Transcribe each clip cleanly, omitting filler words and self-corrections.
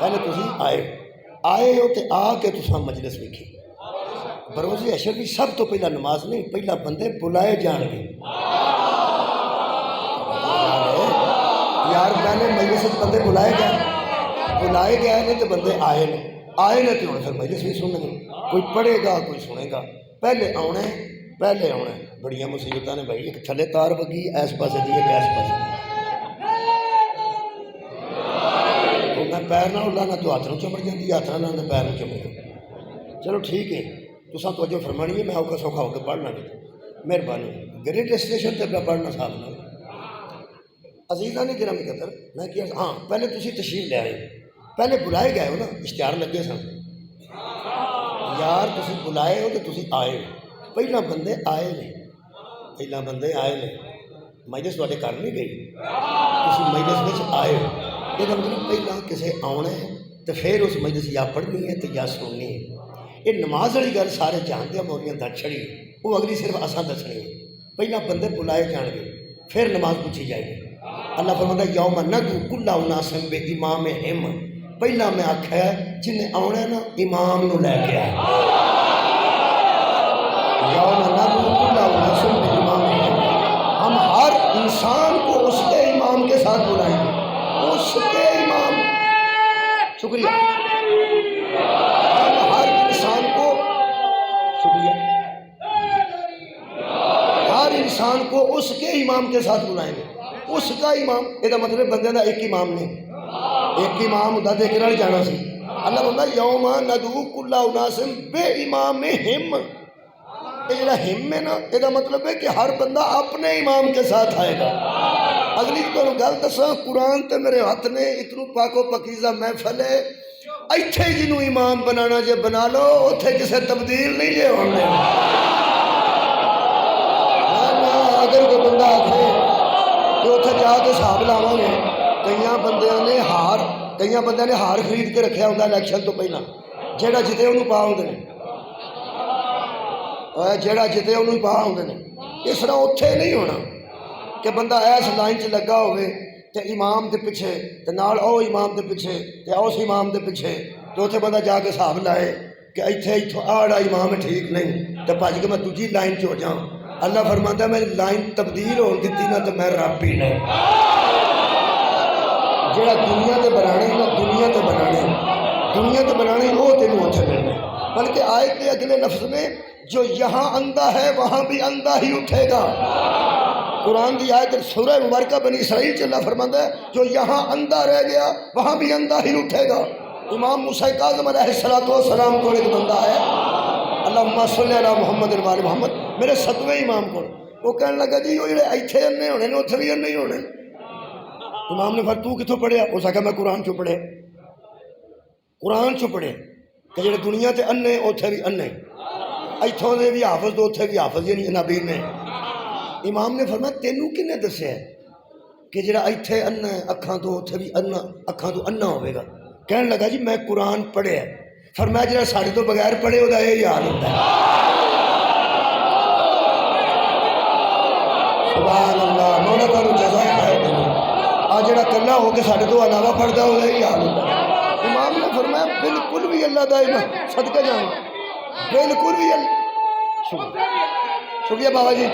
پہلے تسی آئے ہو تو آ کے تساں مجلس ویکھی بروز حشر بھی سب تو پہلا نماز نہیں، پہلا بندے بلائے جان گے یار پہلے مجلس بندے بلائے گئے نہیں تو بندے آئے نے تو ہوں پھر مجلس بھی سن گے، کوئی پڑھے گا کوئی سنے گا، پہلے آنا ہے بڑی مصیبت نے بھائی، ایک تھلے تار وگی ایس پاسے دی ایک ایس پاسے میں پیر نہ لانا تو ہاتھ نوں چمڑ جاتی، ہاتھ نہ لانا پیر نوں چمڑ جاتی۔ چلو ٹھیک ہے تساں توجہ فرمانی ہے، میں اوکھا سوکھا ہو کے پڑھنا مہربانی گریٹ اسٹیشن تے پہ پڑھنا صاحب نہ عزیزاں نے گرامی قدر میں کیا ہاں پہلے تسی تشریف لے آئے، پہلے بلائے گئے ہو نا، اشتہار لگے سن یار تسی بلائے ہو تو تسی آئے ہو، پہلا بندے آئے نے مجلس تواڈے گھر نہیں گئی، تسی مجلس وچ آئے ہو، یہ مطلب پہلا کسے آنا ہے تو پھر اس مجلس یا پڑھنی ہے تو یا سننی ہے۔ یہ نماز والی گل سارے جانتے ہیں، مولیاں دس چھڑی وہ اگلی صرف اساں دسنی ہے، پہلا بندے بلائے جان گے پھر نماز پوچھی جائے گی۔ اللہ فرماتا ہے یوم ندعو کل اناس بامامہم، پہلا میں آکھا ہے جنہیں آنا ہے نا امام نو لے کے آئے، یوم ندعو کل اناس بامامہم، ہم ہر انسان کو اس کے امام کے ساتھ بلائیں گے، اس کے امام، شکریہ، ہم ہر انسان کو، شکریہ، ہر انسان کو اس کے امام کے ساتھ بلائیں گے، اس کا امام، یہ مطلب بندے کا ایک امام نہیں، ایک امام ہوتا تو ایک نال جانا سی، اللہ بولتا یوم ندعو کل اناس بامامہم، یہ جڑا ہم ہے نا یہ مطلب ہے کہ ہر بندہ اپنے امام کے ساتھ آئے گا۔ اگلی تو گل دساں، قرآن تے میرے ہاتھ نے اتنو پاک و پاکیزہ محفل ہے، ایتھے جنوں امام بنانا جے بنا لو، اتھے کسے تبدیل نہیں جے ہونے، اگر کوئی بندہ آکھے کہ اتھے جا کے حساب لاواں گے، کئیاں بندیاں نے ہار خرید کے رکھیا ہوندا الیکشن تو پہلا، جیڑا جتے انہوں پا ہوندے نے، جیڑا جتے انہوں پا ہوندے نے، اس طرح اتھے نہیں ہونا کہ بندہ ایس لائن چ لگا ہوئے تے امام دے پیچھے تے نال او امام دے پیچھے تے اس امام دے پیچھے تے اتھے بندہ جا کے حساب لائے کہ ایتھے آڑا امام ٹھیک نہیں تے بھج کے میں دوجی لائن چ ہو جاؤں۔ اللہ فرماتا ہے میں لائن تبدیل ہون دتی نہ تے میں رب ہی نہیں، جڑا دنیا تے بنانے وہ تینوں اتھے ملنا، بلکہ آیت کے اگلے لفظ میں جو یہاں اندھا ہے وہاں بھی اندھا ہی اٹھے گا، قرآن کی آیت سورہ مبارکہ بنی اسرائیل سے اللہ فرماتا ہے جو یہاں اندھا رہ گیا وہاں بھی اندھا ہی اٹھے گا۔ امام موسیٰ کاظم علیہ السلام کو ایک بندہ ہے، اللہم صلی علی محمد وآل محمد، میرے 7ویں امام کو، وہ کہنے لگا جی وہ جڑے ایتھے انے ہونے نے اتھے بھی انے ہی ہونے، امام نے فرمایا تو کتوں پڑھیا؟ اس آخیا میں قرآن چوں پڑھے، کہ جڑے دنیا تے انے اتھے بھی انے، ایتھوں دے بھی حافظ تو اتھے بھی حافظ، یعنی نبی نے۔ امام نے فرمایا تینوں کنے دسیا ہے کہ جڑا ایتھے انا ہے اکھاں تو اتھے بھی انا، اکھاں تو انا ہوئے گا؟ کہنے لگا جی میں قرآن پڑھے ہے، فرمایا جڑا ساڑھے تو بغیر پڑھے ہو دا یہ حال ہوتا ہے، سبحان اللہ، مولا تعالیٰ جزائے خیر دے، آج جڑا کلا ہو کے ساڑھے تو علاوہ پڑھتا ہو دا یہ حال ہوتا ہے۔ امام نے فرمایا بالکل بھی اللہ دا صدقہ جاؤں، بالکل بھی شکریہ بابا جی،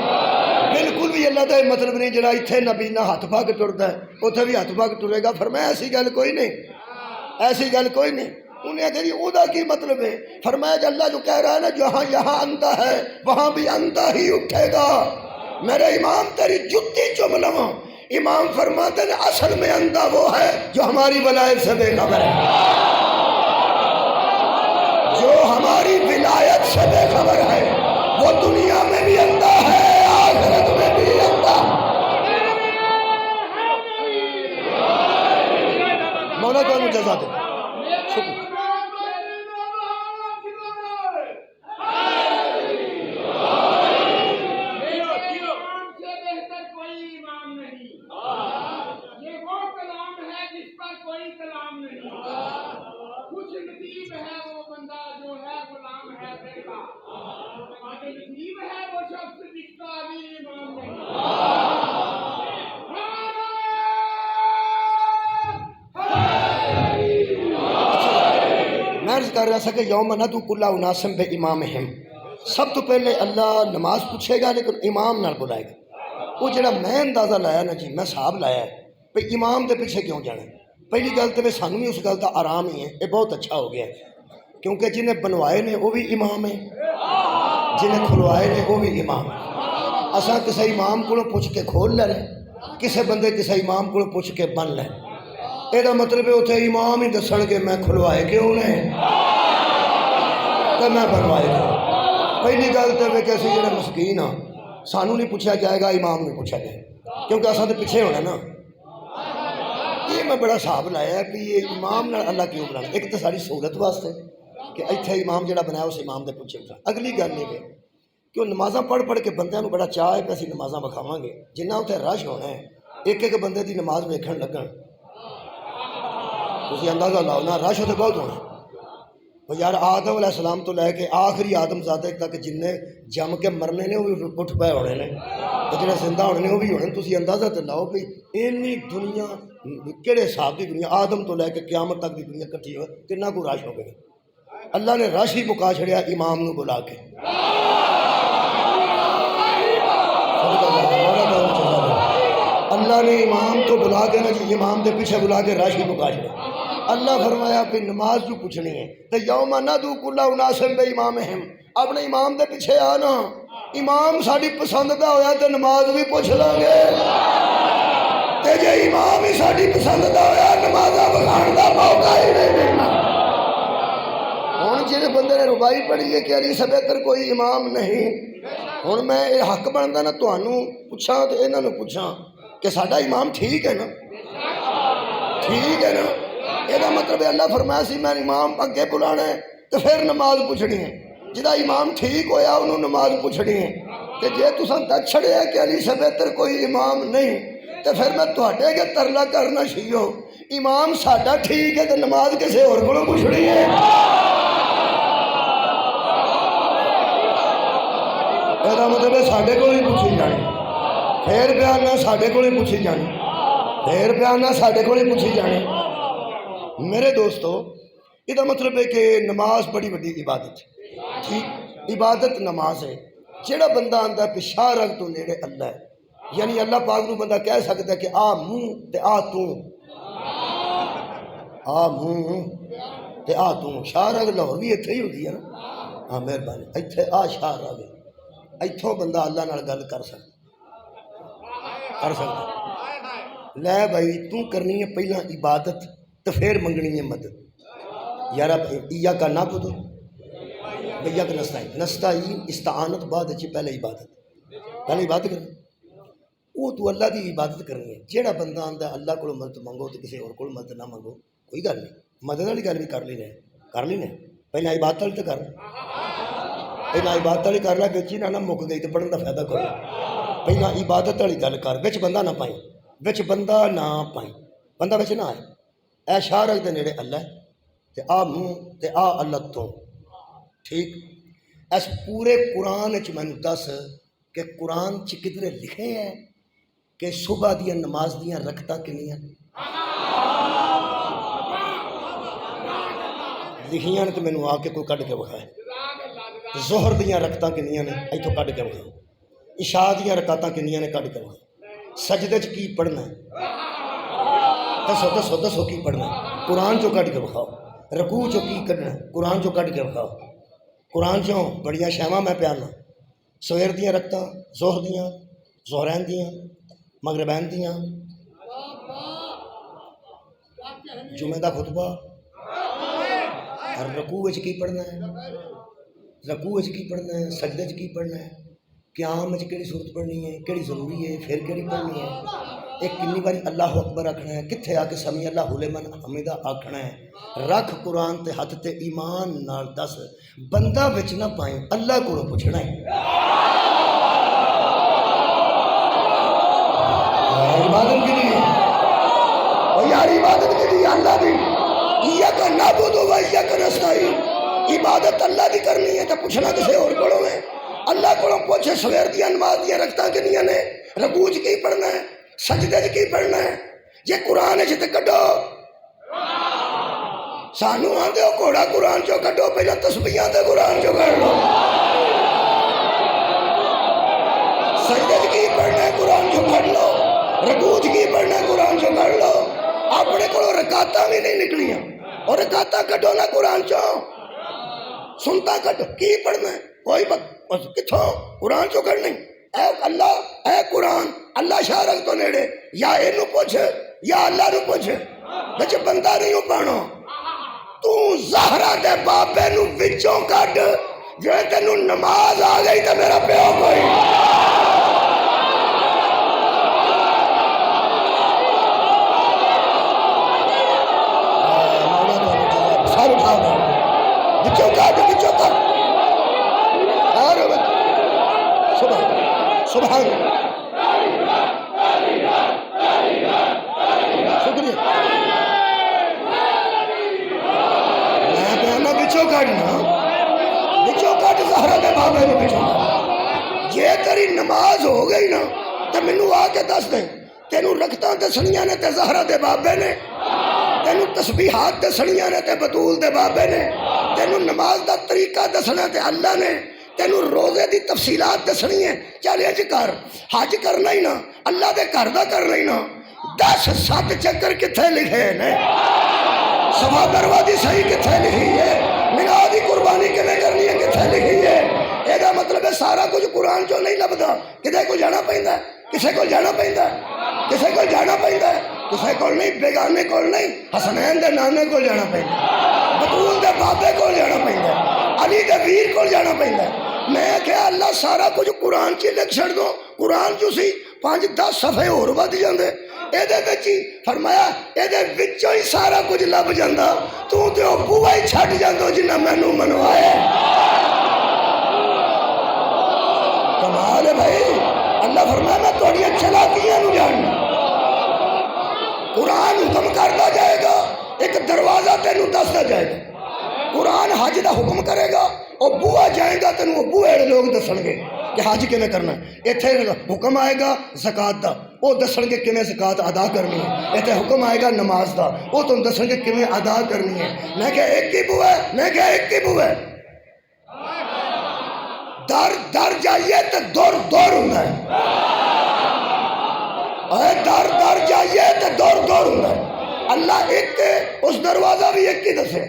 بالکل بھی اللہ دا مطلب نہیں جڑا اتھے نبی نہ ہاتھ پا کے ٹرتا ہے اتھے بھی ہاتھ پا کے ٹرے گا۔ فرمایا ایسی گل کوئی نہیں، انہیں کہا جی او دا کی مطلب ہے؟ فرمایا کہ اللہ جو کہہ رہا ہے نا جہاں یہاں اندھا ہے وہاں بھی اندھا ہی اٹھے گا، میرے امام تیری جتی چم لواں، امام فرماتے ہیں اصل میں اندھا وہ ہے جو ہماری ولایت سے بے خبر ہے، جو ہماری ولایت سے بے خبر ہے وہ دنیا میں بھی اندھا ہے آخرت میں بھی اندھا۔ مولا تو جزا دے، شکر۔ میں عرض کر رہا تھا کہ یوم ندعو کل اناس بامامہم، سب تو پہلے اللہ نماز پوچھے گا لیکن امام نال بلائے گا۔ وہ جڑا میں اندازہ لایا نا جی، میں حساب لایا ہے بھئی امام دے پیچھے کیوں جانا ہے۔ پہلی گل تو سانوں بھی اس گل کا آرام ہی ہے، یہ بہت اچھا ہو گیا ہے، کیونکہ جنہیں بنوائے نے وہ بھی امام ہے، جنہیں کھلوائے نے وہ بھی امام ہے۔ اساں کسی امام کو پوچھ کے کھول لے رہے، کسی بندے کسی امام کو پوچھ کے بن لے، یہ مطلب ہے اتنے امام ہی دسن گے میں کھلوائے کیوں نے تو میں بنوائے کیوں۔ پہلی گل تو کہ اسی جڑے مسکین ہاں سانوں نہیں پوچھا جائے گا، امام نہیں پوچھا جائے گا، کیونکہ اصل تو پیچھے ہونا نا۔ یہ میں بڑا حساب لایا ہے کہ یہ امام نال اللہ کیوں بنانا، ایک تو ساری سہولت واسطے کہ اتنے امام جڑا بنایا اس امام دے پیچھے ہوتا۔ اگلی گل یہ کہ وہ نمازاں پڑھ پڑھ کے بندیاں بڑا چاہ ہے کہ اسی نمازاں وکھاواں گے، جنہ اتنے رش ہونا ہے ایک ایک بندے دی نماز ویکھن لگن، تسی اندازہ لاؤ نا، رش اتنے بہت ہونا۔ وہ یار آدم علیہ السلام تو لے کے آخری آدم زادہ تک جن جم کے مرنے نے وہ بھی اٹھ پائے ہونے نے، تو جنہیں زندہ ہونے نے وہ بھی ہونے۔ تسی اندازہ تو لاؤ کہ اینی دنیا کہڑے حساب کی دنیا، آدم تو لے کے قیامت تک دی دنیا کٹھی ہوئے کتنا کو رش ہو گئے۔ اللہ نے رش ہی مکا چھڑیا امام نو بلا کے۔ اللہ نے امام تو بلا کے نا جی، امام دے پیچھے بلا کے رش ہی مکا چھڑیا۔ اللہ فرمایا کہ نماز جو پوچھنی ہے تو یوم ندعو کل اناس بامامہم، اپنے امام دے پیچھے آنا، امام ساڑی پسند دا ہویا تو نماز بھی پوچھ لیں گے، تے جے امام ہی ساڑی پسند دا ہویا نمازہ بخان دا موقع ہی نہیں ملنا۔ ہوں جنہیں بندے نے ربائی پڑھی ہے کہ علی سے بہتر کوئی امام نہیں، ہوں میں یہ حق بنتا نا تمہوں پوچھاں تو انہوں نے پوچھاں کہ ساڈا امام ٹھیک ہے نا، ٹھیک ہے نا۔ یہ مطلب اللہ فرمایا سی میں امام اگے بلانا ہے تو پھر نماز پوچھنی ہے، جہاں امام ٹھیک ہویا انہوں نماز پوچھنی ہے۔ کہ جے تساں دس چھڑے کہ علی سے بہتر کوئی امام نہیں تو پھر میں تہاڈے اگے ترلا کرنا شیو، امام ساڈا ٹھیک ہے تو نماز کسی اور کو پوچھنی ہے۔ یہ مطلب ہے ساڈے کو ہی پوچھی جانی، پھر بیانہ ساڈے کو ہی پوچھی جانی، پھر بیانہ ساڈے کو ہی پوچھی جانی۔ میرے دوستو یہ مطلب ہے کہ نماز بڑی بڑی عبادت ہے، ٹھیک عبادت نماز ہے۔ جڑا بندہ آندا ہے شاہ رگ تو نیڑے اللہ ہے، یعنی اللہ پاک نو بندہ کہہ سکتا ہے کہ آ منہ تے آ تو، آ منہ تے آ تو۔ شاہ رگ لاہور بھی اتنے ہی ہوتی ہے نا، ہاں مہربانی اتنے آ شاہ رگ ہے، اتوں بندہ اللہ نال گل کر سکتا لے بھائی تو کرنی ہے پہلا عبادت تو پھر منگنی ہے مدد۔ یار ایاک نعبد و ایاک نستعین، نستعین استعانت بعد اچھی پہلے عبادت کرنی، وہ تو اللہ دی عبادت کرنی ہے۔ جیڑا بندہ آندا ہے اللہ کو مدد منگو تو کسی اور کو مدد نہ منگو، کوئی گل نہیں، مدد والی گل بھی کر لینے پہلے عبادت والی تو کر، پہلے عبادت والی کر لا، بچی نہ مک گئی تو پڑھن کا فائدہ کرو۔ پہلا عبادت والی گل کر، بچ بندہ نہ پائی، بچ بندہ نہ پائی، بندہ بچ نہ آئے۔ اے شاہ رگ دے نیڑے اللہ تے آ منہ تے آ اللہ تو، ٹھیک۔ اس پورے قرآن چ میں دس کہ قرآن چ کدھر لکھے ہیں کہ صبح دیا نماز دیا رکعتاں کنیاں لکھیاں نے، تو مینوں آ کے کوئی کڈ کے بکھائے۔ ظہر دیا رکعتاں کنیاں نے اتوں کڈ کے بکھائے، عشاء دیا رکعتاں کنیاں نے کڈ کے بکھائے۔ سجدے چ کی پڑھنا ہے دسو کی پڑھنا ہے، قرآن چوں کڈ کے بکھاؤ۔ رکوع چوں کی کڈنا ہے، قرآن چوں کڈ کے بکھاؤ۔ قرآن چوں بڑیاں شیواں میں پیانا، سویر دیاں رکعتاں، ظہر دیاں، ظہرین دیاں، مغربین دیاں، جمعہ دا خطبہ۔ رکوع وچ کی پڑھنا ہے، رکوع وچ کی پڑھنا ہے، سجدے چ کی پڑھنا ہے، قیام وچ کیڑی صورت پڑھنی ہے، کیڑی ضروری ہے، پھر کیڑی پڑھنی ہے، ایک کنی باری اللہ اکبر آکھنا ہے، کتھے آ کے سمیع اللہ لمن حمیدہ آکھنا ہے۔ رکھ قرآن تے ہاتھ تے ایمان نال دس بندہ وچ نہ پائیں، اللہ کو پوچھنا ہے۔ عبادت کی نہیں ہے یار، عبادت کی نہیں اللہ دی، ایاک نعبد و ایاک نستعین، عبادت اللہ دی کرنی ہے تو پوچھنا کسے اور کو ہے۔ اللہ کو پوچھے سویر دیا نماز دیا رکھتا کنیاں نے، رکوع چ کی پڑھنا ہے، سجدے چ کی پڑھنا ہے، یہ قرآن چ تے کڈو سانو آدھے ہو گھوڑا قرآن چو کٹو، پہلے تسبیحاں تے قرآن چو کر لو، سجدے کی پڑھنا ہے قرآن چو کر لو، رکوع کی پڑھنا ہے قرآن چو کر لو، اپنے کو رکعتاں بھی نہیں نکلیاں، اور رکعتاں کٹو نہ قرآن چو، سنتا کٹو کی پڑھنا ہے کوئی کتھوں قرآن چو کرنا ہے۔ اے اللہ اے قرآن، اللہ شارک تو نیڑے، یا اینو پوچھ یا اللہ نو پوچھ، بچے بندہ نہیں ہو پانا، تو زہرا دے بابے نو وچوں کٹ، جو تینو نماز آ گئی تو میرا پیو کوئی سر اٹھا دے وچوں کٹ وچوں کٹ، سبحان شکریہ، میں کہنا بچوں کٹنا، بچوں کٹ زہرا دے بابے نو بچوں کٹ، جے تیری نماز ہو گئی نا تو مینوں آ کے دس دیں، تینوں رکھتاں دسنیاں نے تے زہرا دے بابے نے، تینوں تسبیحات دسنیاں نے تے بطول دے بابے نے، تینوں نماز دا طریقہ دسنا تے اللہ نے، تینوں روزے دی تفصیلات دسنی ہے، چل حج کر، حج کرنا ہی نا اللہ دے گھر دا کرنا ہی نا، 10 چکر کتھے لکھے نے، صفا مروا دی صحیح کتھے لکھی ہے، مینا دی قربانی کیویں کرنی ہے کتھے لکھی ہے، اے دا مطلب ہے سارا کچھ قرآن چوں نہیں لبدا، کدے کو جانا پیندا ہے، کسے کو جانا پیندا ہے، کسے کو جانا پیندا ہے، کسے کو نہیں، بیگانے کو نہیں، حسنین دے نانے کو جانا پیندا ہے، بطول دے بابے کو جانا پیندا ہے، علی دے ویر کو جانا پیندا ہے۔ میں کہ اللہ سارا کچھ قرآن چی لکھ چھڑ دو، قرآن جو سی 5-10 صفحے اور ود جاندے، اے دے وچی فرمایا اے دے وچوں ہی سارا کچھ لب جاندا، تو تے او بوئا ہی چھٹ جاندو جنہ مینوں منوایا۔ کمال ہے بھائی، اللہ فرمایا میں تھوڑی چلاکیاں نو جاننا، قرآن حکم کرتا جائے گا، ایک دروازہ تینوں دستا جائے گا، قرآن حج دا حکم کرے گا، اور بوہا جائے گا تینوں وہ بوہے لوگ دسن گے کہ حج کیویں کرنا ہے، ایتھے حکم آئے گا زکات دا، وہ دسن گے کیویں زکات ادا کرنی ہے، ایتھے حکم آئے گا نماز دا، وہ تم دسن گے کیویں ادا کرنی ہے، میں کہ ایک ہی بوہا ہے، میں کہ ایک ہی بوہا ہے، در در جائیے تو دور دور ہوندا ہے، اے در در جائیے تو دور دور ہوندا ہے، اللہ ایک کے اس دروازہ بھی ایک ہی دسے،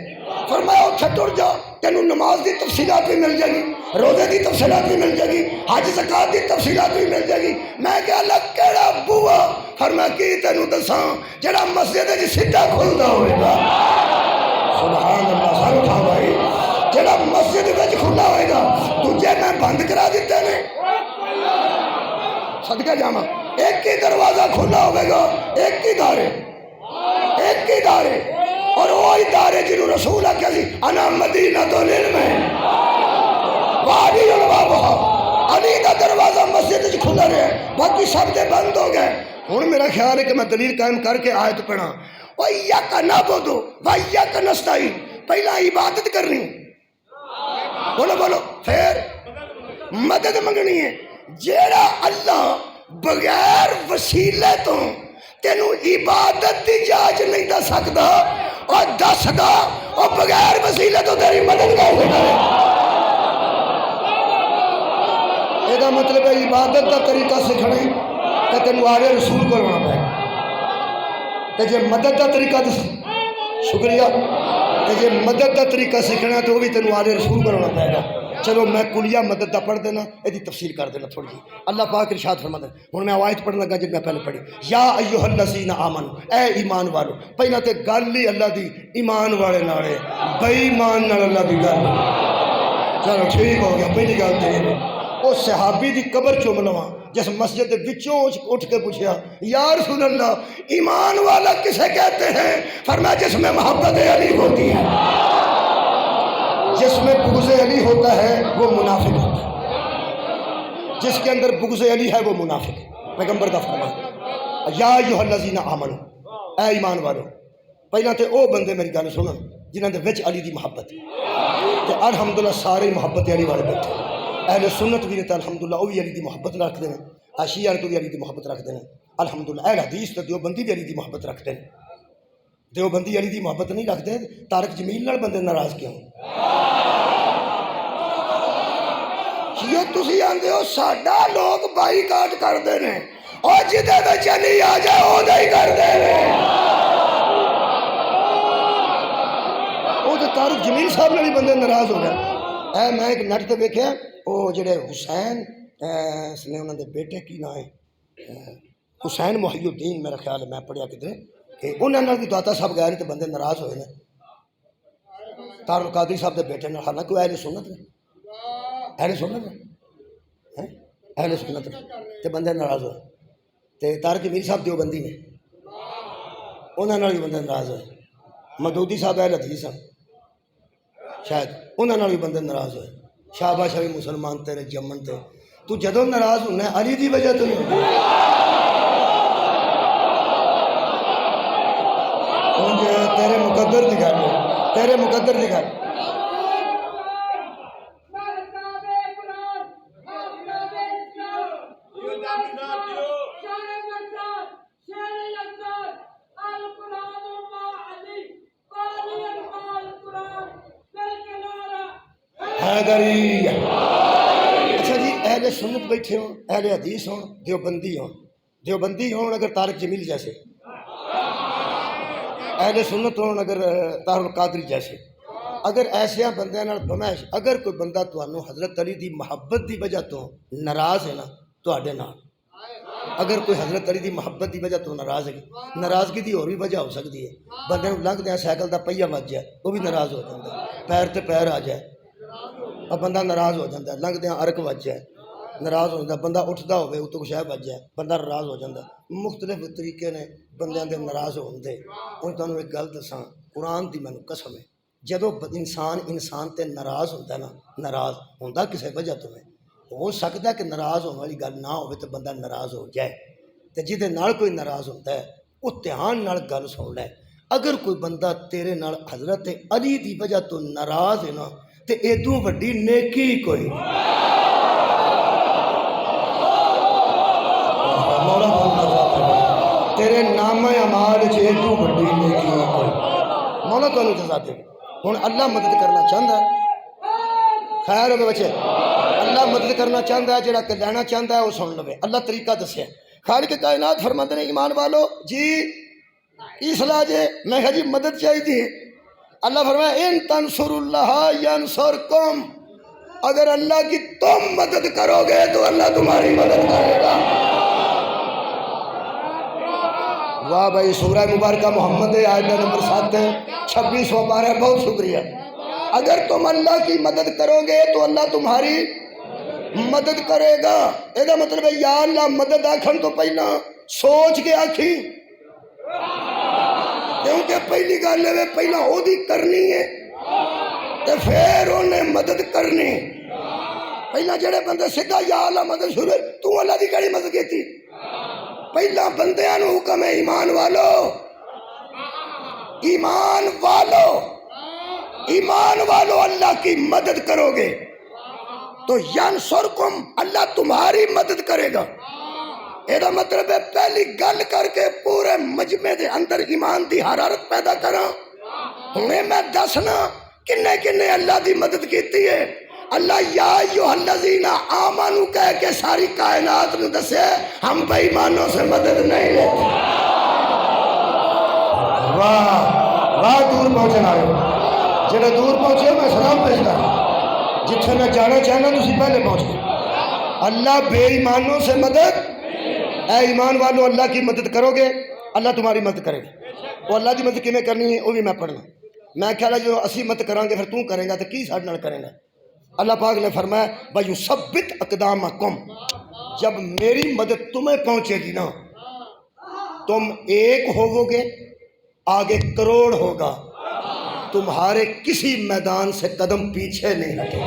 فرمایا اتھے ٹر جا، تینوں نماز دی تفصیلات بھی مل جائے گی، روزے دی تفصیلات بھی مل جائے گی، حج زکات دی تفصیلات بھی مل جائے گی، میں کہ اللہ کیڑا بوا، فرمایا کی تینوں دساں جڑا مسجد وچ سیدھا کھلدا ہوئے گا، سبحان اللہ، سر اٹھا بھائی، جڑا مسجد وچ کھلا ہوئے گا، تجھے میں بند کرا دیتے نے، صدقہ جاواں، ایک ہی دروازہ کھلا ہوئے گا، ایک ہی دارے، ایک ہی دارے، اور وہی دارے جنہوں رسول آکھیا سی انا مدینۃ العلم وعلی البابہ، علی دا دروازہ مسجد وچ کھلا رہے، باقی سب دے بند ہو گئے۔ ہن میرا خیال ہے کہ میں دلیل قائم کر کے آیت پڑھاں، وَإِيَّاكَ نَعْبُدُ وَإِيَّاكَ نَسْتَعِينُ، پہلا عبادت کرنی، بولو بولو، پھر مدد منگنی ہے، جیڑا اللہ بغیر وسیلے تو تینوں عبادت دی جاج نہیں دے سکدا، اور دس دا اور بغیر وسیلے تو تیری مدد کیسے کرے، یہ دا مطلب ہے عبادت دا طریقہ سکھنا کہ تینوں آلے رسول کو رونا پائے گا، کہ جے مدد دا طریقہ شکریہ، کہ جے مدد دا طریقہ سکھنا تو وہ بھی تینوں آلے رسول کو رونا پائے گا۔ چلو میں کلیہ مدد دا پڑھ دینا، ایدی تفصیل کر دینا تھوڑی جی، اللہ پاک ارشاد فرماتا ہے، ہن میں آیت پڑھنے لگا جب میں پہلے پڑھی، یا ایھا الذین آمنوا، اے ایمان والو، پہلا تے گل ہی اللہ دی ایمان والے نال ہے، بے ایمان نال اللہ دی گل، چلو ٹھیک ہو گیا، پہلی گل تے وہ صحابی دی قبر چوم لواں جس مسجد دے وچوں اٹھ کے پوچھیا یا رسول اللہ ایمان والا کسے کہتے ہیں، فرمایا جس میں محبت علی ہوتی ہے، جس میں بغض علی ہوتا ہے وہ منافق ہوتا ہے، جس کے اندر بغض علی ہے وہ منافق ہے، پیغمبر کا فرمان، یا ایھا الذین آمنوا، اے ایمان والو، پہلا تے او بندے میری گل سنن جنہاں دے وچ علی دی محبت تے الحمدللہ سارے محبت علی والے بیٹھے، اہل سنت بھی تے الحمدللہ وہ بھی علی دی محبت رکھتے ہیں، شیعہ تو بھی علی دی محبت رکھتے ہیں، الحمدللہ اہل حدیث تے دیوبندی بھی علی دی محبت رکھتے ہیں، دیوبندی علی دی محبت نہیں رکھتے، طارق جمیل نال بندے ناراض کیوں؟ یہ تسی آندے ہو ساڈا لوگ بائی کاٹ کرتے ہیں اور جدے وچ علی آ جائے اودا ہی کرتے ہیں۔ وہ تو طارق جمیل صاحب نال ہی بندے ناراض ہو گئے۔ میں ایک نٹ تے ویکھیا وہ جڑے حسین اس نے انہوں دے بیٹے کی نام ہے حسین محی الدین، میرا خیال ہے میں پڑھیا کدھر کہ انہوں نے داتا صاحب گئے تو بندے ناراض ہوئے نے طارق القادری صاحب دے بیٹے نے، حالانکہ اہل سنت نے، اہل سنت نے، اہل سنت نے تے بندے ناراض ہوئے۔ تے طارق جمیل صاحب دیوبندی نے، انہوں نے بھی بندے ناراض ہوئے۔ مدودی صاحب اہل حدیث ہیں شاید، انہوں نے بھی بندے ناراض ہوئے۔ شاباش بھی مسلمان تیرے جمن تے تو جدوں ناراض ہونا ہے علی دی وجہ تو نہیں ہوتی۔ تیرے مقدر دی گل ہے، تیرے مقدر دی گل۔ اچھا جی، اہل سنت بیٹھے ہوں، اہل حدیث ہوں، دیوبندی ہوں، دیوبندی ہوں اگر طارق جمیل جیسے، اہل سنت ہوں اگر طارق القادری جیسے، اگر ایسے بندے نال بمائش، اگر کوئی بندہ تانوں حضرت علی دی محبت دی وجہ تو ناراض ہے نا تواڈے نال، اگر کوئی حضرت علی دی محبت دی وجہ تو ناراض ہے، ناراضگی دی اور بھی وجہ ہو سکتی ہے۔ بندے نوں لنگدے سائیکل دا پہیہ وج جائے وہ بھی ناراض ہو جاتا ہے، پیر تے پیر آ جائے اور بندہ ناراض ہو جاتا ہے، لنگدے ارک وج جائے ناراض ہو جاتا ہے، بندہ اٹھدا ہوے اتوں کچھ ہے وج جائے بندہ ناراض ہو جاتا ہے۔ مختلف طریقے نے بندیاں دے ناراض ہون دے۔ ہن تانوں ایک گل دساں، قرآن دی مینوں قسم ہے، جدوں انسان تے ناراض ہوندا نا، ناراض ہوندا کسے وجہ تو ہے، ہو سکتا ہے کہ ناراض ہونے والی گل نہ ہوئے تو بندہ ناراض ہو جائے، تے جہدے نال کوئی ناراض ہوتا ہے وہ دھیان نال گل سن لے۔ اگر کوئی بندہ تیرے نال حضرت علی دی وجہ تو ناراض ہے نا تے ایدوں وڈی نیکی کوئی تیرے نام اعمال وچ ایدوں وڈی نیکی کوئی مولا تانوں جزا دے۔ ہن اللہ مدد کرنا چاہندا ہے، خیر ہوگا بچے، اللہ مدد کرنا چاہتا ہے، جڑا کہ لینا چاہتا ہے وہ سن لو۔ اللہ طریقہ دسیا، خالق کائنات فرماتے ہیں ایمان والو جی کی صلاح جے، میں کہا جی مدد چاہیے۔ اللہ فرمایا ان تنصر اللہ ینصرکم، اگر اللہ کی تم مدد کرو گے تو اللہ تمہاری مدد کرے گا۔ واہ بھائی، سورہ مبارکہ محمد آیت نمبر 7 ہے، 26 پارہ، بہت شکریہ۔ اگر تم اللہ کی مدد کرو گے تو اللہ تمہاری مدد کرے گا۔ یہ مطلب ہے یا اللہ مدد آکھن تو پہلا سوچ کے آکھی، کیونکہ پہلی گل ہے پہلا وہ دی کرنی ہے تو پھر انہیں مدد کرنی۔ پہلا جڑے بندے سیدھا یا اللہ مدد شروع، تو اللہ دی کیڑی مدد کیتی؟ پہلا بندیاں نو حکم ہے ایمان والو، ایمان والو، ایمان والو اللہ کی مدد کرو گے تو ینصرکم، اللہ تمہاری مدد کرے گا۔ یہ مطلب ہے پہلی گل کر کے پورے مجمع دے اندر ایمان دی حرارت پیدا کرا۔ ہمیں میں دسنا کنے کنے اللہ دی مدد کیتی ہے۔ اللہ یا ایھا الذین آمنوا کہہ کے ساری کائنات نو دسے ہم بے ایمانوں سے مدد نہیں لیتے۔ واہ واہ، دور پہنچنا ہے، جنہیں دور پہنچے میں سلام بھیجتا ہوں، جتھے میں جانا چاہنا تسی پہلے پہنچ گئے۔ اللہ بے ایمانوں سے مدد، اے ایمان والو اللہ کی مدد کرو گے اللہ تمہاری مدد کرے گا۔ وہ اللہ کی مدد کیویں کرنی ہے وہ بھی میں پڑھنا۔ میں خیال ہے جو اسی مدد کریں گے پھر تو کریں گا تو کی ساڈے نال کریں گا۔ اللہ پاک نے فرمایا وَيُثَبِّتْ أَقْدَامَكُمْ، جب میری مدد تمہیں پہنچے گی نا تم ایک ہوو گے آگے کروڑ ہوگا، تمہارے کسی میدان سے قدم پیچھے نہیں ہٹے۔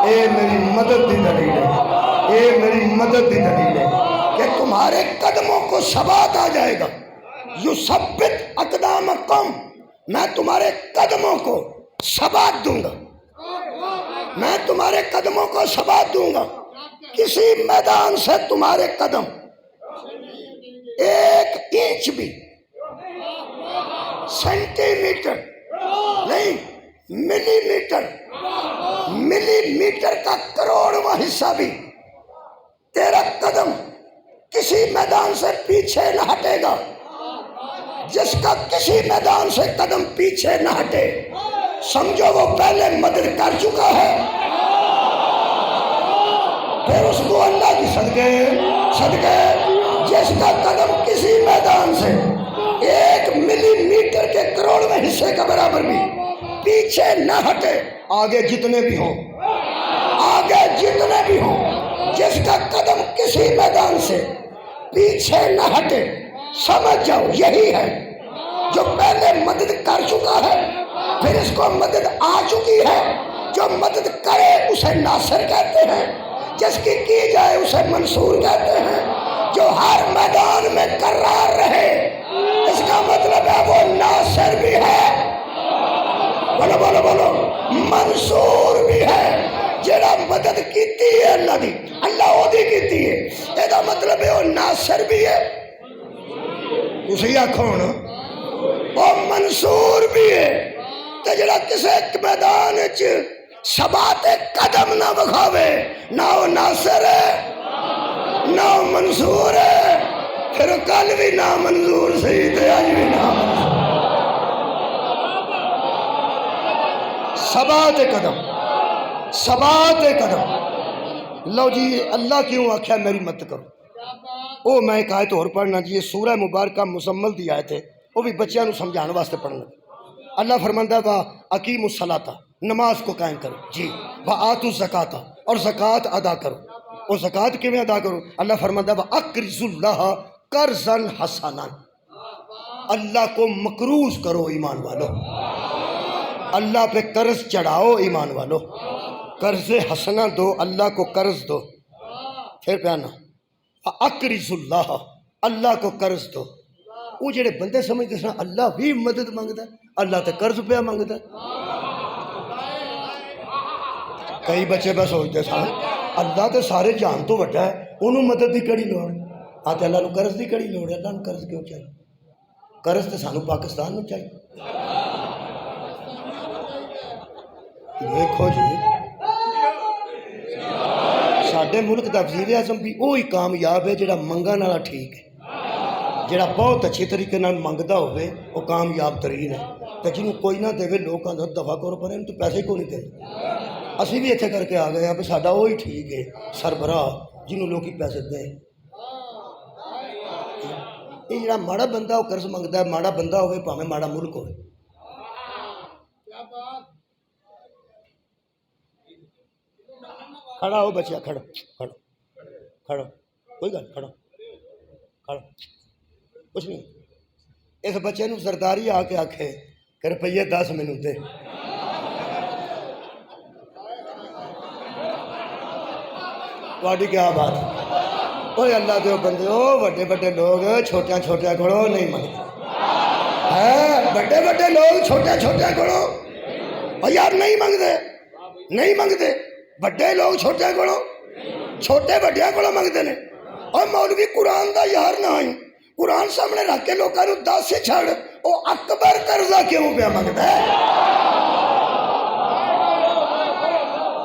اے میری مدد دی دلیل ہے، اے میری مدد دی دلیل ہے کہ تمہارے قدموں کو ثبات آ جائے گا۔ یثبت اقدامکم، میں تمہارے قدموں کو ثبات دوں گا، میں تمہارے قدموں کو ثبات دوں گا، کسی میدان سے تمہارے قدم ایک انچ بھی سینٹی میٹر نہیں ملی میٹر کا کروڑواں حصہ بھی تیرا قدم کسی میدان سے پیچھے نہ ہٹے گا. جس کا کسی میدان سے قدم پیچھے نہ ہٹے سمجھو وہ پہلے مدد کر چکا ہے. پھر اس کو اللہ کی صدقے جس کا قدم کسی میدان سے 1 ملی میٹر کے کروڑویں حصے کا برابر بھی پیچھے نہ ہٹے. آگے جتنے بھی ہوں جس کا قدم کسی میدان سے پیچھے نہ ہٹے سمجھ جاؤ یہی ہے جو پہلے مدد کر چکا ہے. پھر اس کو مدد آ چکی ہے. جو مدد کرے اسے ناصر کہتے ہیں، جس کی جائے اسے منصور کہتے ہیں. جو ہر میدان میں قرار رہے اس کا مطلب ہے وہ ناصر بھی ہے، بولو منصور بھی ہے. جڑا مدد کیتی ہے اللہ دی کیتی ہے، یہ مطلب ہے وہ ناصر بھی ہے. اسی آنکھوں وہ منصور بھی ہے. تے جڑا کسے میدان ثبات قدم نہ بکھاوے نہ وہ ناصر ہے نہ وہ منصور ہے. پھر کل بھی نہ منظور سی تے آج بھی نہ منصور. ثبات قدم. لو جی اللہ کیوں آکھیا میری مت کرو. وہ میں ایک آیت اور پڑھنا جی، سورہ مبارکہ مزمل دی آیت ہے، وہ بھی بچیاں نو سمجھانے واسطے پڑھنا. اللہ فرماندا وا اقیم الصلاۃ، نماز کو قائم کرو جی، وا آتوا الزکاۃ، اور زکوٰۃ ادا کرو. اور زکوٰۃ کیویں ادا کرو؟ اللہ فرماندا وا اقرضوا اللہ قرضا حسنا، اللہ کو مقروض کرو ایمان والو، اللہ پہ قرض چڑھاؤ ایمان والو، قرض حسنا دو، اللہ کو قرض دو. پھر پیانا اقرض اللہ، اللہ کو قرض دو. وہ جڑے بندے سمجھتے سن اللہ بھی مدد منگتا ہے، اللہ تے قرض پہ منگتا ہے. کئی بچے بس سوچتے سن اللہ تے سارے جان تو وڈا ہے، انہوں مدد دی کڑی لوڑ آتے، اللہ نو قرض دی کڑی لوڑ ہے. اللہ نو قرض کیوں چاہیے؟ قرض تے سانو پاکستان نو چاہیے. دیکھو جی ساڈے ملک دا وزیر اعظم بھی وہی کامیاب ہے جڑا منگن والا ٹھیک ہے، جڑا بہت اچھے طریقے نال منگدا ہوئے وہ کامیاب ترین ہے. تے جنوں کوئی نہ دے لوکاں دا دفاع کرو پر ان تو پیسے کو نہیں دے. اسی بھی اتنے کر کے آ گئے ہیں بھی ساڈا وہی ٹھیک ہے سربراہ جنوں لوکی پیسے دیں. یہ جڑا ماڑا بندہ وہ قرض منگدا ہے، ماڑا بندہ ہوئے پاویں ماڑا ملک ہوئے. کھڑا ہو بچیا، کھڑا کوئی گل، کھڑا کچھ نہیں. اس بچے نو زرداری آ کے آکھے کہ روپیے 10 مینوں دے. تہاڈی کیا بات ہے؟ اوے اللہ دے بندے، او بڑے بڑے لوگ چھوٹیاں کھڑو نہیں منگتے ہے، بڑے لوگ چھوٹیاں کھڑو اور یار نہیں منگتے. بڑے لوگ چھوٹے بڑیاں کو منگتے ہیں. اور مولوی قرآن دا یار نہ آئی، قرآن سامنے رکھ کے لوگوں کو 10 سے چھڑ وہ اکبر قرضہ کیوں پہ منگتا ہے؟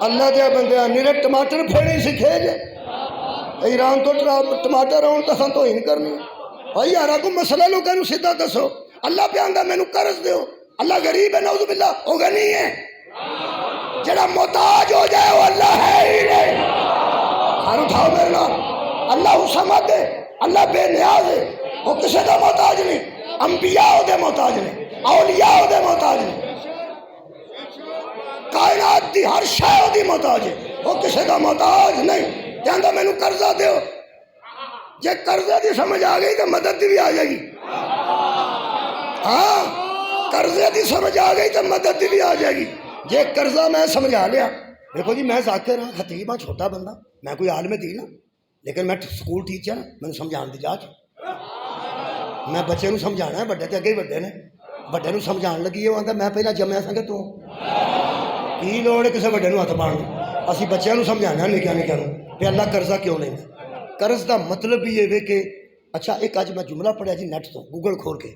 اللہ دے بندے نیرے ٹماٹر پھیڑے سکھے جے ایران تو ٹماٹر آن تو تو ہی نہیں کرنی. اور یارا کو مسئلہ لوگوں کو سیدھا دسو. اللہ پہ آندا مینوں قرض دیو، اللہ غریب ہے نعوذ باللہ، وہ غنی ہے. جڑا محتاج ہو جائے وہ اللہ ہے ہی نہیں. ہر اٹھاؤ میرے نال. اللہ صمد ہے، اللہ بے نیاز ہے، وہ کسی کا محتاج نہیں. انبیاء دے محتاج نہیں، اولیاء دے محتاج نہیں، کائنات دی ہر شے دی محتاج ہے، وہ کسی کا محتاج نہیں. کہندا مینوں قرضہ دیو. جے قرضہ دی سمجھ آ گئی تو مدد دی بھی آ جائے گی. ہاں قرضے دی سمجھ آ گئی تو مدد دی بھی آ جائے گی. جے قرضہ میں سمجھا لیا، دیکھو جی میں ذاکر ہاں، خطیب ہاں، چھوٹا بندہ، میں کوئی عالم دین ہاں، لیکن میں سکول ٹیچر ہاں، میں سمجھان دی جاچ. میں بچے نو سمجھانا ہے، بڑے تے اگے ہی بڑے نے، بڑے نو سمجھان لگی وہ آندا میں پہلا جمیا سا کہ تو کی لوڑ ہے کسے بڑے نو ہاتھ پاؤن. اسی بچیاں نو سمجھانا نکیا نو کہ اللہ قرضہ کیوں لینا. قرض دا مطلب بھی یہ کہ اچھا ایک اج میں جملہ پڑھیا جی نیٹ تو گوگل کھول کے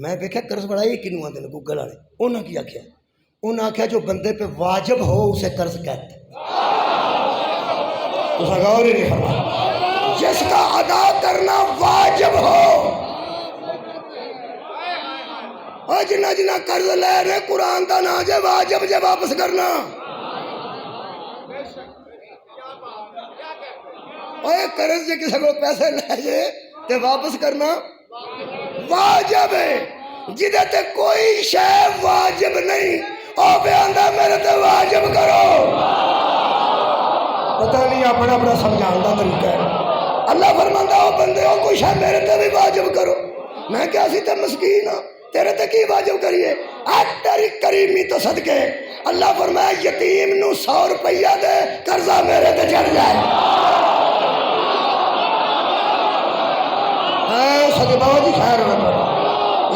میں دیکھا قرض بڑا یہ کنوں آتے ہیں گوگل والے انہوں نے کی آخیا انہوں نے آخیا جو بندے پہ واجب ہو اسے قرض کہتے تو غور ہی نہیں فرمایا جس کا ادا کرنا واجب ہو اور جنہ جنہ قرض لے رہے قرآن دا نا جے واجب جے واپس کرنا اور قرض جے کسی کو پیسے لے جے تے واپس کرنا واجب ہے جدے تے کوئی شے واجب نہیں او پہ آندہ میرے تے واجب کرو پتہ نہیں اپنا اپنا سمجھان دا طریقہ ہے اللہ فرماندا او بندے ہو کوئی شے میرے تے بھی واجب کرو میں کیا سی تے مسکین ہوں تیرے تے کی واجب کریے تیری کریمی تو صدقے اللہ فرمایا یتیم نو 100 روپیہ دے قرضہ میرے تے چڑھ جائے صدقہ جی خیر ہوگا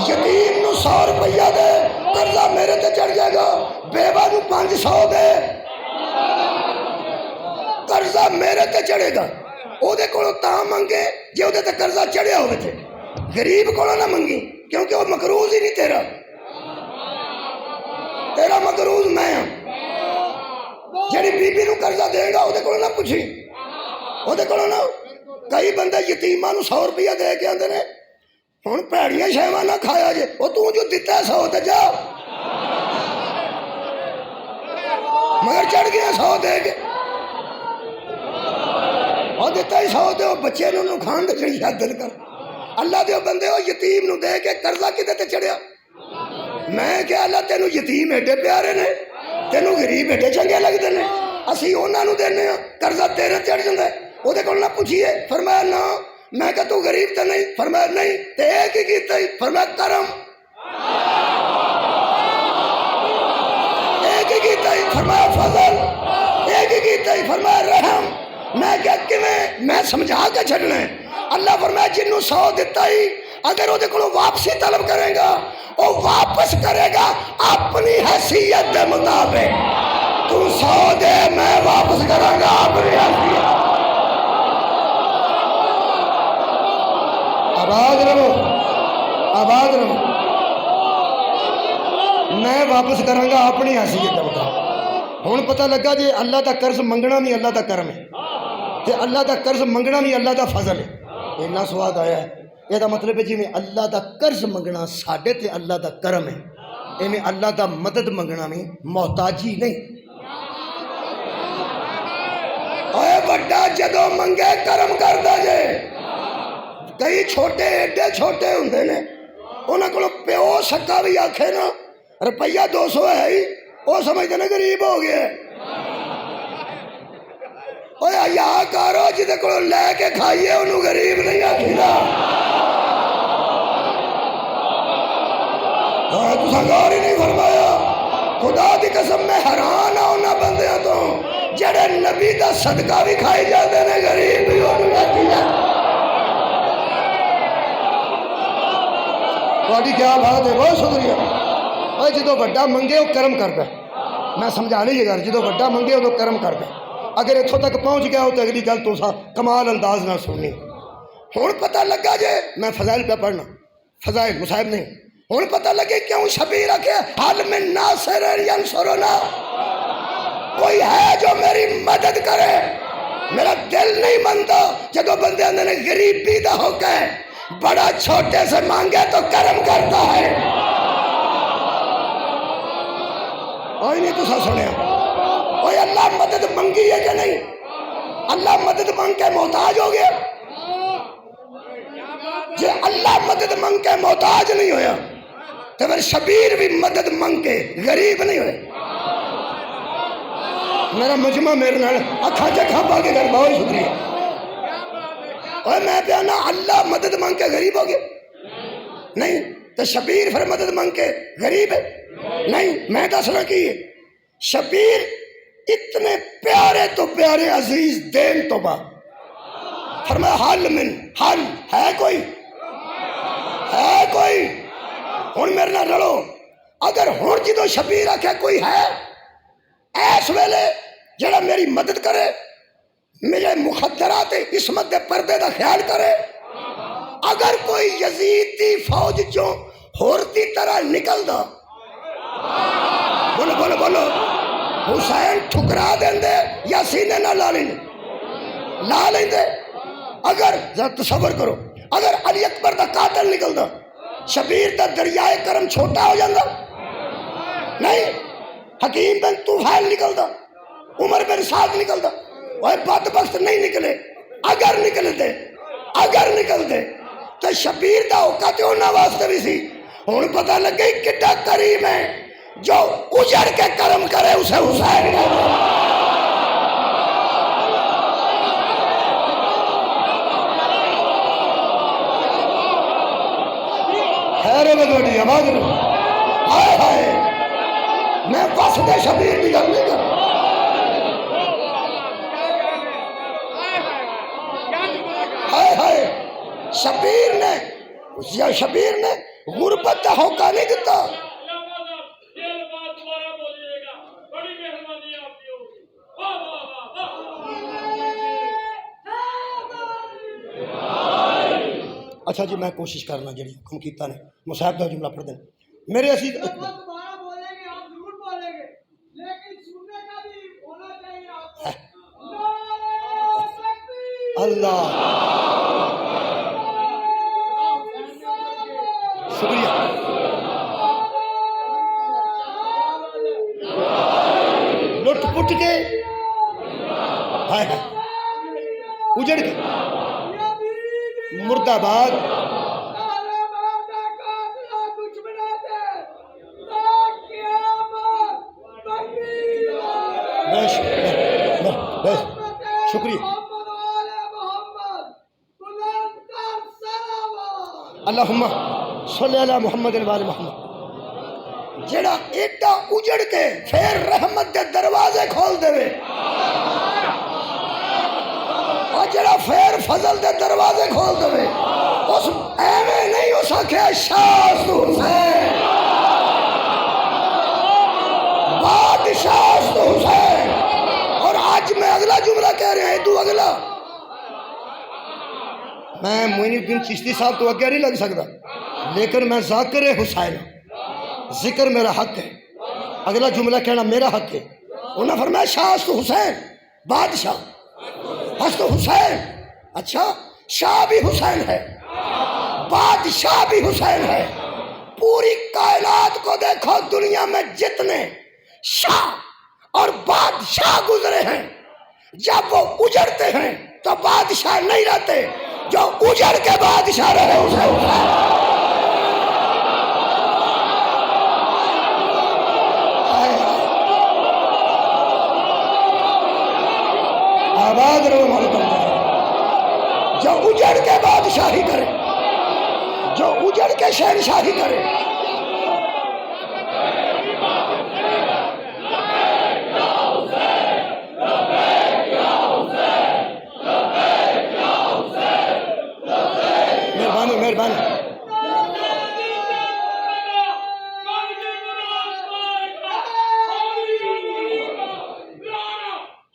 یتیم نو 100 روپیہ دے قرضہ میرے تے چڑھ جائے گا بیوہ نو 500 دے قرضہ میرے تے چڑھے گا او دے کولو تاں منگے جے او دے تے قرضہ چڑھیا ہوئے تھے غریب کولو نہ منگی کیونکہ وہ مقروض ہی نہیں تیرا مقروض میں ہوں جڑی بی بی نو قرضہ دے گا او دے کولو نہ پوچھی او دے کولو نہ کئی بندے یتیماں نو 100 روپیہ دے کے آندے نے ہن پیڑیاں شیواں نہ کھایا جے او تو جو دتا ہے 100 تے جا مگر چڑھ گیا 100 دے کے او دتا ہی 100 دے او بچے نو کھان دے چڑی دل کر اللہ دے بندے ہو یتیم نو دے کے قرضہ کدے تے چڑھیا میں کہ اللہ تینو یتیم ایڈے پیارے نے تینو غریب ایڈے چنگے لگدے نے اسی انہاں نو دینے ہاں قرضہ تیرے چڑھ جاندا ہے او دے کول نہ پوچھیے فرمایا نا میں کہ تو غریب تے نہیں فرمایا نہیں تے ایک ہی کیتا ہی فرمایا کرم ایک ہی کیتا ہی فرمایا فضل ایک ہی کیتا ہی فرمایا رحم میں کہ کیویں میں سمجھا کے چھڈنا ہے اللہ فرمایا جنوں 100 دیتا ہی اگر وہ کو واپسی طلب کرے گا وہ واپس کرے گا اپنی حیثیت کے مطابق تو 100 دے میں واپس کروں گا اپنی حیثیت آباد رہو میں واپس کروں گا اپنی حیثیت کے مطابق ہوں پتہ لگا جی اللہ دا قرض منگنا بھی اللہ دا کرم ہے تے اللہ دا قرض منگنا بھی اللہ دا فضل ہے اتنا سواد آیا ہے یہ مطلب ہے جی میں اللہ دا قرض منگنا ساڈے تے اللہ دا کرم ہے ایویں اللہ دا مدد منگنا میں محتاجی نہیں اے بڑا جدو منگے کرم کردا جے کئی چھوٹے ایڈے چھوٹے ہوندے نے انہاں کولوں پیو سکا بھی آکھے نا روپیہ 200 ہے ہی وہ سمجھتے نا غریب ہو گیا اوے یا کارو جدے کو لے کے کھائیے انہوں غریب نہیں آکھیدا تساں غور ہی نہیں فرمایا خدا دی قسم میں حیران ہاں انہاں بندیاں تو جڑے نبی دا صدقہ بھی کھائی جاندے نے غریب بھی انہوں آکھیدا تہاڈی کیا بات ہے بہت شکریہ اوے جدوں بڑا منگے وہ کرم کردا میں سمجھا نہیں گل جدوں بڑا منگے ادو کرم کردا اگر اتوں تک پہنچ گیا ہو تو اگلی گل تو کمال انداز نہ سننی ہوں پتہ لگا جے میں فضائل پہ پڑھنا فضائل مصاحب نہیں ہوں پتہ لگے کیوں شبیر رکھے حل من ناصر ینصرنا کوئی ہے جو میری مدد کرے میرا دل نہیں منتا جدو بندے آندے نے غریبی دا ہو کے بڑا چھوٹے سے مانگے تو کرم کرتا ہے کوئی نہیں تسا سنیا کوئی اللہ مدد منگی ہے کہ نہیں اللہ مدد مانگ کے محتاج ہو گیا جے اللہ مدد مانگ کے محتاج نہیں ہویا تو پھر شبیر بھی مدد مانگ کے غریب نہیں ہوئے میرا مجمع میرے نال اکھا جکھا پا کے گھر بہت شکریہ اور میں پیانا اللہ مدد مانگ کے غریب ہو گیا نہیں تو شبیر پھر مدد مانگ کے غریب ہے نہیں میں دسنا کی ہے شبیر اتنے پیارے تو پیارے عزیز دین تو بعد فرمایا حل من حل ہے کوئی ہن میرے نہ رلو اگر ہن جدو شبیر آکھے کوئی ہے ایس ویلے جڑا میری مدد کرے میرے مخدرات عصمت دے پردے دا خیال کرے اگر کوئی یزید دی فوج چوں ہور دی طرح نکلدا، بولو بولو بولو، حسین ٹھکرا دیندے یا سینے نہ لا لیندے؟ اگر ذرا تصور کرو، اگر علی اکبر دا قاتل نکلدا، شبیر دا دریائے کرم چھوٹا ہو جاندہ؟ نہیں، حکیم بن طفیل نکلدا، عمر بن سعد نکلدا، وہ بدبخت نہیں نکلے۔ اگر نکلتے تو شبیر دا اوقات انہاں واسطے بھی سی۔ ہن پتہ لگے کڈا کریم ہے، جو اجڑ کے کرم کرے اسے حسین کہتے ہیں۔ خیر بڑی آواز نہیں، ہائے ہائے، میں وصف شبیر کی گل نہیں کر رہا۔ ہائے ہائے، شبیر نے غربت کا ہوکا نہیں دیتا۔ اچھا جی، میں کوشش کرنا جڑی حکم کیتا نے مصاحب دا جملہ پڑھ دیں میرے عزیز۔ اللہ شکریہ۔ لٹ پٹ کے ہائے ہائے اجڑ کے مرد آباد۔ شکریہ اللہم صلی علی محمد وآل محمد۔ جڑا ایڈا اجڑ کے پھر رحمت دے دروازے کھول دے، اور جڑا پھر فضل دے دروازے کھول دے، اس ایویں نہیں ہو سکے شاہ حسین، بادشاہ حسین۔ اور آج میں اگلا جملہ کہہ رہا ہے، تو اگلا میں معین الدین چشتی صاحب تو اگے نہیں لگ سکتا، لیکن میں ذاکر حسین، ذکر میرا حق ہے، اگلا جملہ کہنا میرا حق ہے۔ انہوں نے فرمایا شاہ حسین بادشاہ، ہست حسین، اچھا شاہ بھی حسین ہے، بادشاہ بھی حسین ہے۔ پوری کائنات کو دیکھو، دنیا میں جتنے شاہ اور بادشاہ گزرے ہیں، جب وہ اجڑتے ہیں تو بادشاہ نہیں رہتے، جو اجڑ کے بادشاہ رہے اسے حسین۔ آباد رہو ملکم، جو اجڑ کے بادشاہی کرے، جو اجڑ کے شہنشاہی کرے۔ مہربانی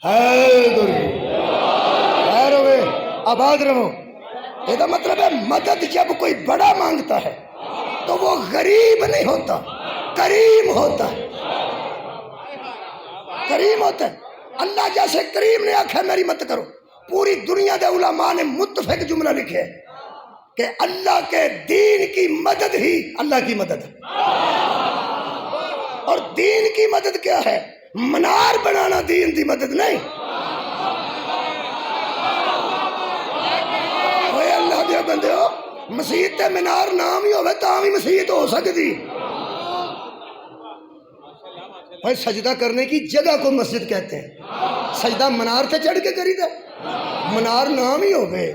خیر ہوئے، آباد رہو۔ یہ مطلب ہے مدد جب کوئی بڑا مانگتا ہے تو وہ غریب نہیں ہوتا، کریم ہوتا ہے، کریم ہوتا ہے۔ اللہ جیسے کریم نے آکھا میری مدد کرو، پوری دنیا دے علماء نے متفق جملہ لکھے ہے کہ اللہ کے دین کی مدد ہی اللہ کی مدد ہے۔ اور دین کی مدد کیا ہے؟ منار بنانا دین دی مدد نہیں۔ اوے اللہ دے بندے ہو، مسجد تے منار نام ہی ہوئے تاں بھی مسجد ہو سکتی۔ بھائی سجدہ کرنے کی جگہ کو مسجد کہتے ہیں، سجدہ منار تے چڑھ کے کری دا، منار نام ہی ہوئے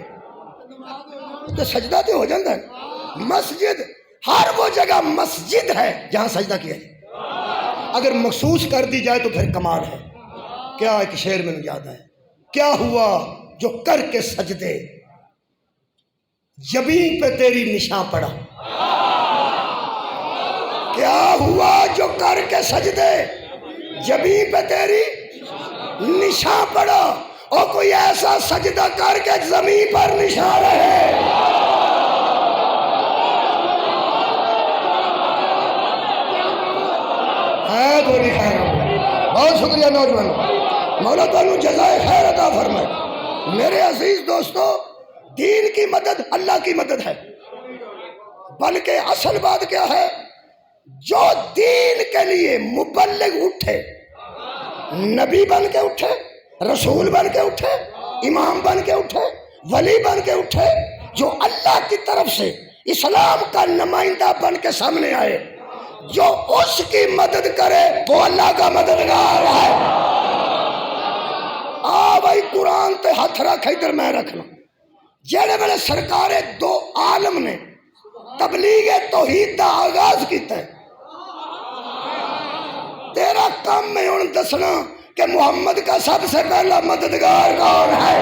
تو سجدہ تو ہو جاتا ہے۔ مسجد ہر وہ جگہ مسجد ہے جہاں سجدہ کیا جائے، اگر مخصوص کر دی جائے تو پھر کمال ہے۔ کیا ایک شعر میں یاد ہے، کیا ہوا جو کر کے سجدے جبین پہ تیری نشان پڑا، کیا ہوا جو کر کے سجدے جبین پہ تیری نشان پڑا، اور کوئی ایسا سجدہ کر کے زمین پر نشان رہے۔ ہے تھوڑی خیر ہو. بہت شکریہ نوجوان. مولا تعالیٰ جزائے خیر عطا فرمائے. میرے عزیز دوستو، دین کی مدد اللہ کی مدد ہے، بلکہ اصل بات کیا ہے؟ جو دین کے لیے مبلغ اٹھے، نبی بن کے اٹھے، رسول بن کے اٹھے، امام بن کے اٹھے، ولی بن کے اٹھے، جو اللہ کی طرف سے اسلام کا نمائندہ بن کے سامنے آئے، جو اس کی مدد کرے وہ اللہ کا مددگار ہے. بھائی قرآن تے ہاتھ رکھ، ادھر میں رکھنا. جڑے ویلے سرکار دو عالم نے تبلیغ توحید دا آغاز کیتا ہے، تیرا کام میں ان دسنا کہ محمد کا سب سے پہلا مددگار کون ہے.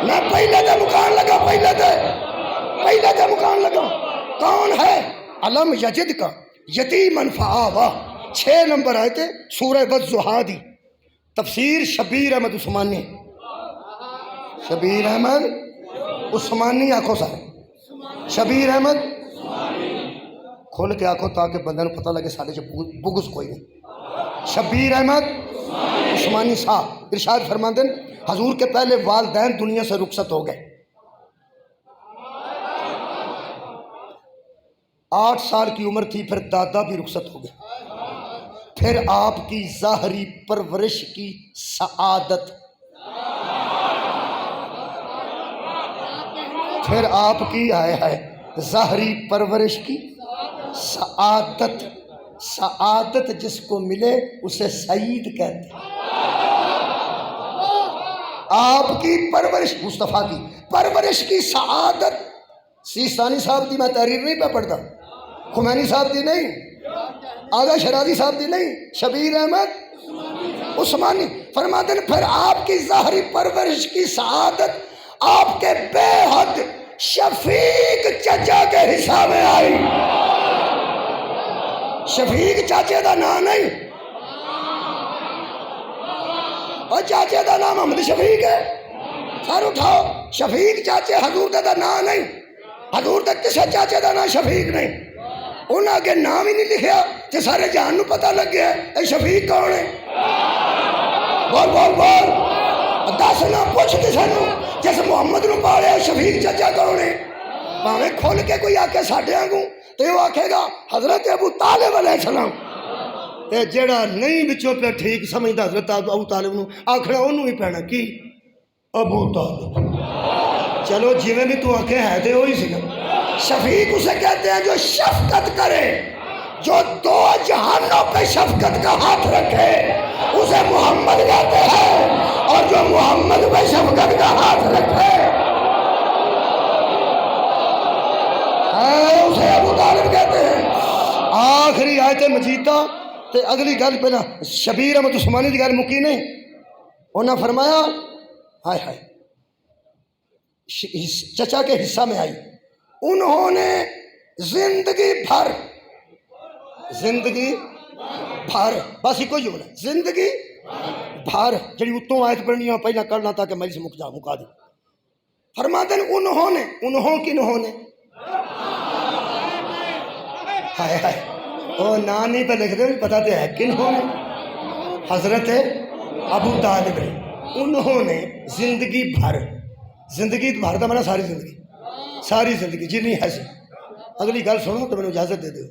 میں پہلے تے مکان لگا، پہلے تے مکان لگا. کون ہے؟ علم یجد کا یتیمن فآوا. 6 نمبر آئے تھے سورہ والضحیٰ دی. تفسیر شبیر احمد عثمانی. شبیر احمد عثمانی آنکھوں سارے. شبیر احمد کھول کے آنکھوں تاکہ بندے کو پتہ لگے سارے بغض کوئی نہیں. شبیر احمد عثمانی صاحب ارشاد فرماندے حضور کے پہلے والدین دنیا سے رخصت ہو گئے. 8 سال کی عمر تھی، پھر دادا بھی رخصت ہو گئے. پھر آپ کی ظاہری پرورش کی سعادت، پھر آپ کی ظاہری پرورش کی سعادت. سعادت جس کو ملے اسے سعید کہتے ہیں. آپ کی پرورش، مصطفیٰ کی پرورش کی سعادت. سیستانی صاحب دی میں تحریر نہیں پہ پڑھتا، خمینی صاحب دی نہیں، آغا شرازی صاحب دی نہیں، شبیر احمد عثمانی فرماتے ہیں پھر آپ کی ظاہری پرورش کی سعادت آپ کے بے حد شفیق چچا کے حصہ میں آئی. شفیق چاچے دا نام نہیں، اور چاچے دا نام محمد شفیق ہے. سر اٹھاؤ، شفیق چاچے حضور دا نام نہیں. حضور دا کسے چاچے دا نام شفیق نہیں. انہاں کے نام ہی نہیں لکھیا کہ سارے جہان نو پتہ لگ گیا اے شفیق کون ہے. بول بول بول، دس نہ پوچھ کسے نو جس محمد نو پالیا شفیق چچا کون ہے. بھاویں کھول کے کوئی آکے ساڈے آنگوں تے وہ آکھے گا حضرت ابو طالب علیہ السلام. تے جڑا نہیں بچوں پہ ٹھیک سمجھدا حضرت ابو طالب نو آکھنا انہوں ہی پینا کی ابو طالب. چلو جیویں بھی تو آکھے ہے تے وہی سی نا. شفیق اسے کہتے ہیں جو شفقت کرے، جو 2 جہانوں پہ شفقت کا ہاتھ رکھے اسے محمد کہتے ہیں، اور جو محمد پہ شفقت کا ہاتھ رکھے اسے ابو طالب کہتے ہیں. آخری آیت مجیدہ تے اگلی گل پہلا شبیر احمد عثمانی دی گل مکی نہیں. انہاں فرمایا ہائے ہائے چچا کے حصہ میں آئی. انہوں نے زندگی بھر بس ہی کوئی جملہ زندگی بھر جڑی اتوں آیت پڑھنی ہے پہلا کرنا تاکہ مجلس مکا دی. فرماتے ہیں انہوں نے ہائے ہائے وہ نام نہیں پہ لکھ دے پتہ تو ہے کنہوں نے. حضرت ابو طالب نے انہوں نے زندگی بھر دا مانا ساری زندگی جی نہیں ہے سی. اگلی گل سنو تو میں نے اجازت دے دو.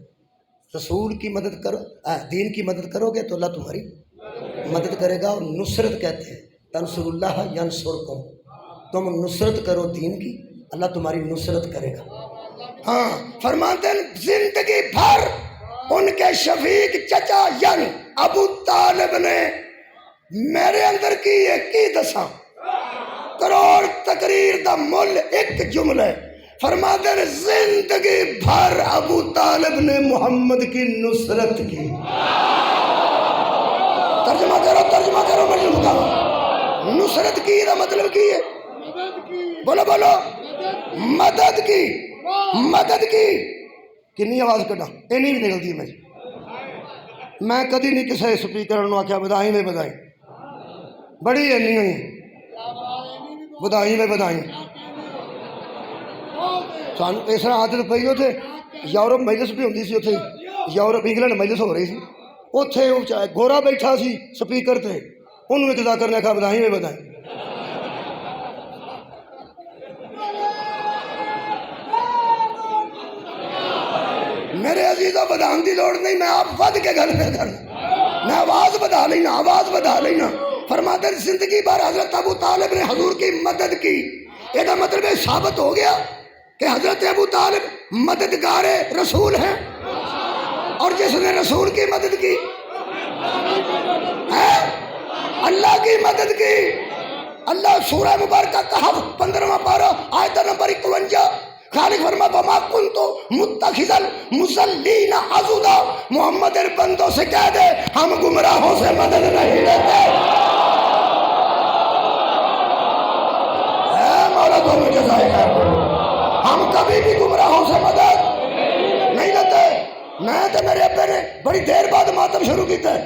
رسول کی مدد کرو، دین کی مدد کرو گے تو اللہ تمہاری مدد کرے گا. اور نصرت کہتے ہیں تنصر اللہ ینصرکم، تم نصرت کرو دین کی اللہ تمہاری نصرت کرے گا. ہاں فرماتے ہیں زندگی بھر ان کے شفیق چچا یعنی ابو طالب نے میرے اندر کی دساں کروڑ تقریر دا مل ایک جملہ. فرماتے ہیں زندگی بھر ابو طالب نے محمد کی نصرت کی. ترجمہ کرو مطلب نصرت کی دا مطلب کی ہے بولو مدد کی. کنی آواز کٹا اینی بھی نکلتی ہے میری. میں کدی نہیں کسی سپیکر نے آخیا بدائی میں بدائی بڑی اینی ہوئی بدائی میں بدائی. سان اس طرح عادت پی اتنے یورپ مجلس بھی ہوتی سی اتنے ਯੂਰਪ ਇੰਗਲੈਂਡ ਮਜਲਿਸ ਹੋ ਰਹੀ ਸੀ, ਉੱਥੇ ਉਹ ਗੋਰਾ ਬੈਠਾ ਸੀ ਸਪੀਕਰ ਤੇ, ਉਹਨੂੰ ਇੱਕ ਜ਼ਾਕਰ ਨੇ ਆਖਿਆ ਵਧਾਈ ਵੇ ਵਧਾਈ। میرے عزیزوں بدان دی لوڑ نہیں، میں آپ ود کے گل پہ کرنا، میں آواز بدا لینا، آواز بدا لینا۔ فرماتے ہیں زندگی بھر حضرت ابو طالب نے حضور کی مدد کی، یہ مطلب ثابت ہو گیا کہ حضرت ابو طالب مددگار رسول ہیں، اور جس نے رسول کی مدد کی ہے اللہ کی مدد کی۔ اللہ سورہ مبارکہ کہف 15واں پارہ آیت نمبر 51، خالق فرماتا وما کنت متخذ المضلین عضدا، محمد بندوں سے کہہ دے ہم گمراہوں سے مدد نہیں لیتے۔ اے مولا تو مجھے جزائے خیر دے، ہم کبھی بھی گمراہوں سے مدد نہیں لیتے۔ میں تے میرے ابے نے بڑی دیر بعد ماتم شروع کیتا ہے،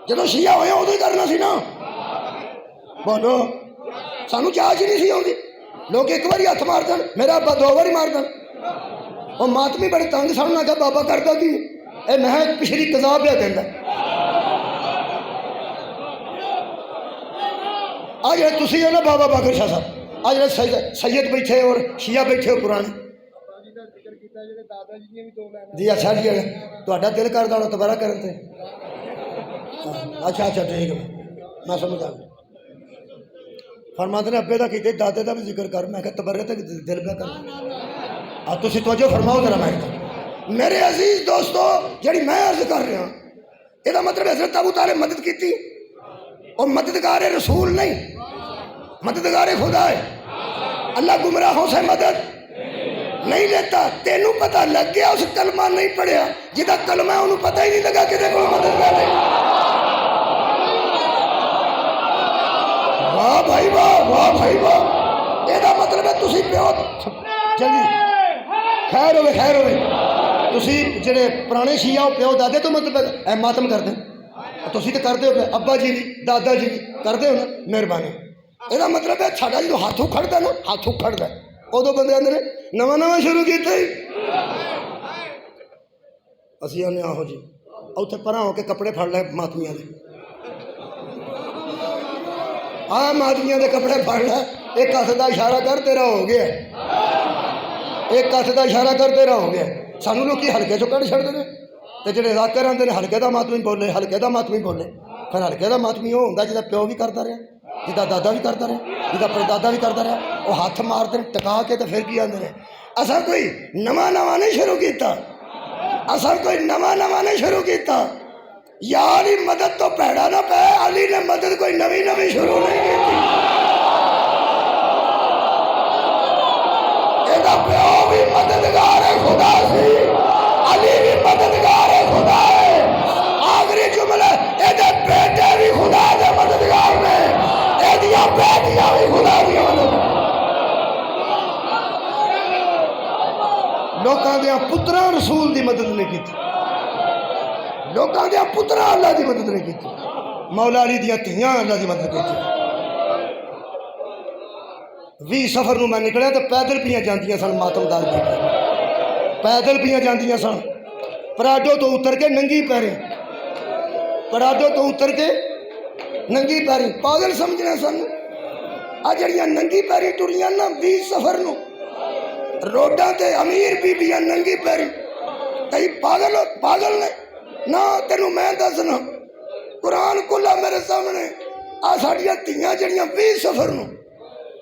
جدو شیعہ ہوئے ادو ہی کرنا سی نا، بولو سانو جاچ نہیں سی آتی، لوگ ایک باری ہاتھ مار دن، میرا ابا 2 باری مار دن، اور ماتمی بڑی تنگ سامنا کہ بابا کرتا کی اے میں پچھلی قضا پہ دینا۔ آج تسی ہو نا بابا باقر شاہ صاحب، آج سید بیٹھے اور شیعہ بیٹھے ہو پرانے جی، اچھا جی تہاڈا دل کردا ہونا دوبارہ کرن تے، اچھا ٹھیک ہے میں سمجھ آ گیا۔ فرماتے نے ابے دا کیتے دادے دا بھی ذکر کر، میں کہ تبرے تے دل پہ کر، تسی توجہ فرماؤ ذرا میرے عزیز دوستو، جڑی میں عرض کر رہا ہوں یہ مطلب حضرت ابو طالب مدد کیتی، اور مددگار رسول نہیں، مددگار خدا ہے۔ اللہ گمراہوں سے مدد نہیں لیتا۔ تینوں پتہ لگ گیا اس کلمہ نہیں پڑھیا، جدا کلمہ انہوں پتہ ہی نہیں لگا کہ دیکھو مدد کر لے۔ واہ بھائی واہ، واہ بھائی واہ، یہ مطلب ہے تسی پیو جلدی خیر ہوئے، خیر ہوئے، تسی جڑے پرانے شیعہ پیو دادے تو مطلب اے ماتم کر دیں، تسی تو کرتے ہو، ابا جی بھی دادا جی بھی کرتے ہو نا، مہربانی۔ یہ مطلب ہے ساڈا جو ہاتھ اکھڑتا نا، ہاتھ اکھڑتا ادو بندے آدھے نواں نواں شروع کیتے ہی اسی آنے آہو جی اتنے پرا ہو کے کپڑے پھڑ لے ماتمیاں دے، آ ماتمیاں دے کپڑے پھڑ لے، ایک ہاتھ دا اشارہ کر تیرا ہو گیا، ایک ہاتھ دا اشارہ کر تیرا ہو گیا۔ سانو لوگ ہلکے چو کٹ چھڑتے ہیں، تو جڑے ذاکر آتے ہیں ہلکے دا ماتمی بولے، ہلکے دا ماتمی بولے، پھر ہلکے دا ماتمی وہ ہوتا جہاں پیو بھی کرتا رہا، جہاں دادا بھی کرتا رہا، جہاں پردادا بھی کرتا رہا، وہ ہاتھ مارتے ہیں ٹکا کے، تو پھر کی آتے ہیں اصل کوئی نواں نواں نہیں شروع کیتا، اصل کوئی نواں نواں نہیں شروع کیتا۔ یا علی مدد تو پیڑا نہ پہ، علی نے مدد کوئی نوی نوی شروع نہیں کی، یہ پیو بھی مددگار خدا سی، علی بھی مددگار خدا ہے۔ آخری جملہ یہ بیٹے بھی خدا دے مددگار نے، یہ بیٹیاں بھی خدا دی مددگار۔ لوکاں دیاں پتراں رسول دی مدد نہیں کیتی، لوکاں دیاں پتراں اللہ دی مدد نہیں کیتی، مولا علی دیاں دھیاں اللہ دی مدد کیتی۔ 20 سفر نو میں نکلیا تو پیدل پیاں جاندیاں سن، ماتمدار بیٹے پیدل پیاں جاندیاں سن، پراڈو تو اتر کے ننگی پیریں، پراڈو تو اتر کے ننگی پیریں، پاگل سمجھنے سن۔ آ جڑیاں ننگی پیریں ٹریاں نا 20 سفر نو، روڈاں تے امیر بیبیاں ننگی پیریں، کئی پاگل پاگل نے نہ تینوں میں دسنا، قرآن کھلا میرے سامنے، آ ساڈیاں دھیاں جڑیاں 20 سفر نو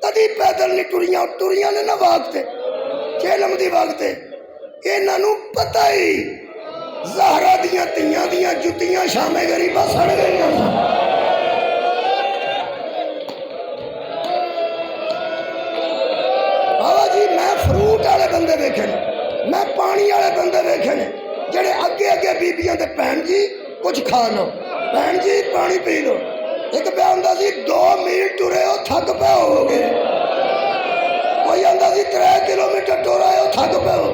کدی پیدل نہیں ٹریاں، ٹریاں نے نہ واگتے چیلم دی واگتے، انہاں نوں پتہ ہی زہرا دیاں دھیاں دیاں جتیاں شام غریباں سڑ گئیاں۔ بابا جی میں فروٹ والے بندے دیکھے نے، میں پانی والے بندے دیکھے نے، جڑے اگے اگے بیبیاں تے بہن جی کچھ کھا لو، بہن جی پانی پی لو، ایک پہ آندا سی 2 میل ٹرے ہو تھک پہ ہو گے، کوئی آندا سی 3 کلومیٹر ٹورا ہو تھک پہ ہو۔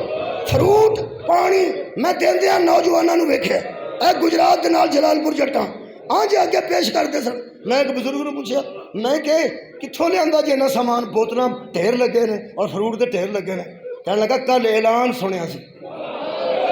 فروٹ پانی میں دیندیاں نوجوانوں نوں ویکھیا، اے گجرات دے نال جلال پور جٹاں ہاں جی اگے پیش کرتے سن۔ میں ایک بزرگ نوں پوچھیا، میں کہ کتھوں لیا جی انہاں سامان، بوتلاں ڈھیر لگے نے اور فروٹ دے ڈھیر لگے نے، کہنے لگا کل اعلان سنیا سی،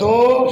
2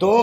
2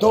2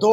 2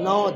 9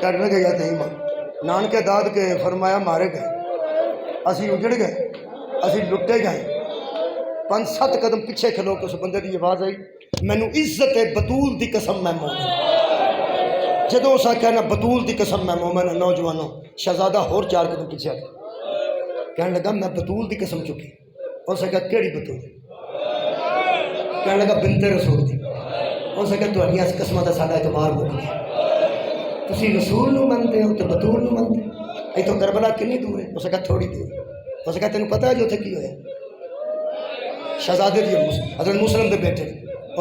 کہنے لگے یتیم نانکے داد کے فرمایا مارے گئے اسی اجڑ گئے اسی لٹے گئے 5-7 قدم پیچھے کھلو کے اس بندے دی آواز آئی مینوں عزت بطول دی قسم میں مومن جدوں اس آخیا نا بطول دی قسم میں مومن نوجوانوں شہزادہ ہور 4 قدم پیچھے آ گیا کہنے لگا میں بطول دی قسم چکی اس نے کہا کیڑی بطول کہنے لگا بنت رسول دی اس نے کہا تہاڈیاں قسماں دا ساڈا اعتبار مک گیا تسی رسول نو منتے ہو تو بطول نو منتے ایتھوں کربلا کنی دور ہے اس نے کہا تھوڑی دور اس نے کہا تینوں پتہ ہے جو اتنے کی ہویا شہزادے دی حضرت مسلم دے بیٹے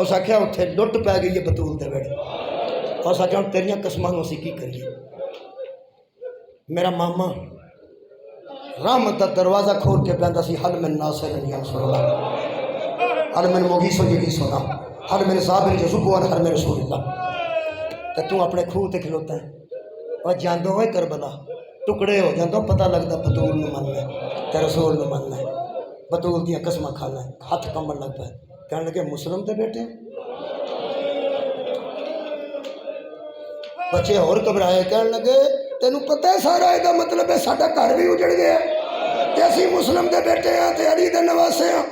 اس آخیا اتنے لٹ پی گئی ہے بطول دے بیٹے اس آخیا ہوں تیریاں قسماں نو اسی کی کریے میرا ماما رحمت دا دروازہ کھول کے پہنتا سی حل من ناصر سنا حل من مغیث یغی سنا حل من صابر یذوبون حل من رسول اللہ تو اپنے کھوہ تے کھلوتا ہے اور جاندو ہوئے کربلا ٹکڑے ہو جاندو پتہ لگتا بطول نو مننا ہے تے رسول نو مننا ہے بطول دیاں قسماں کھانا ہے ہاتھ کمبن لگ پائے کہنے لگے مسلم تے بیٹے بچے اور گھبرائے کہنے لگے تینوں پتہ ہے سارا یہ مطلب ہے ساڈا گھر بھی اجڑ گیا تے اسی مسلم دے بیٹے ہاں تے علی دے نواسے ہاں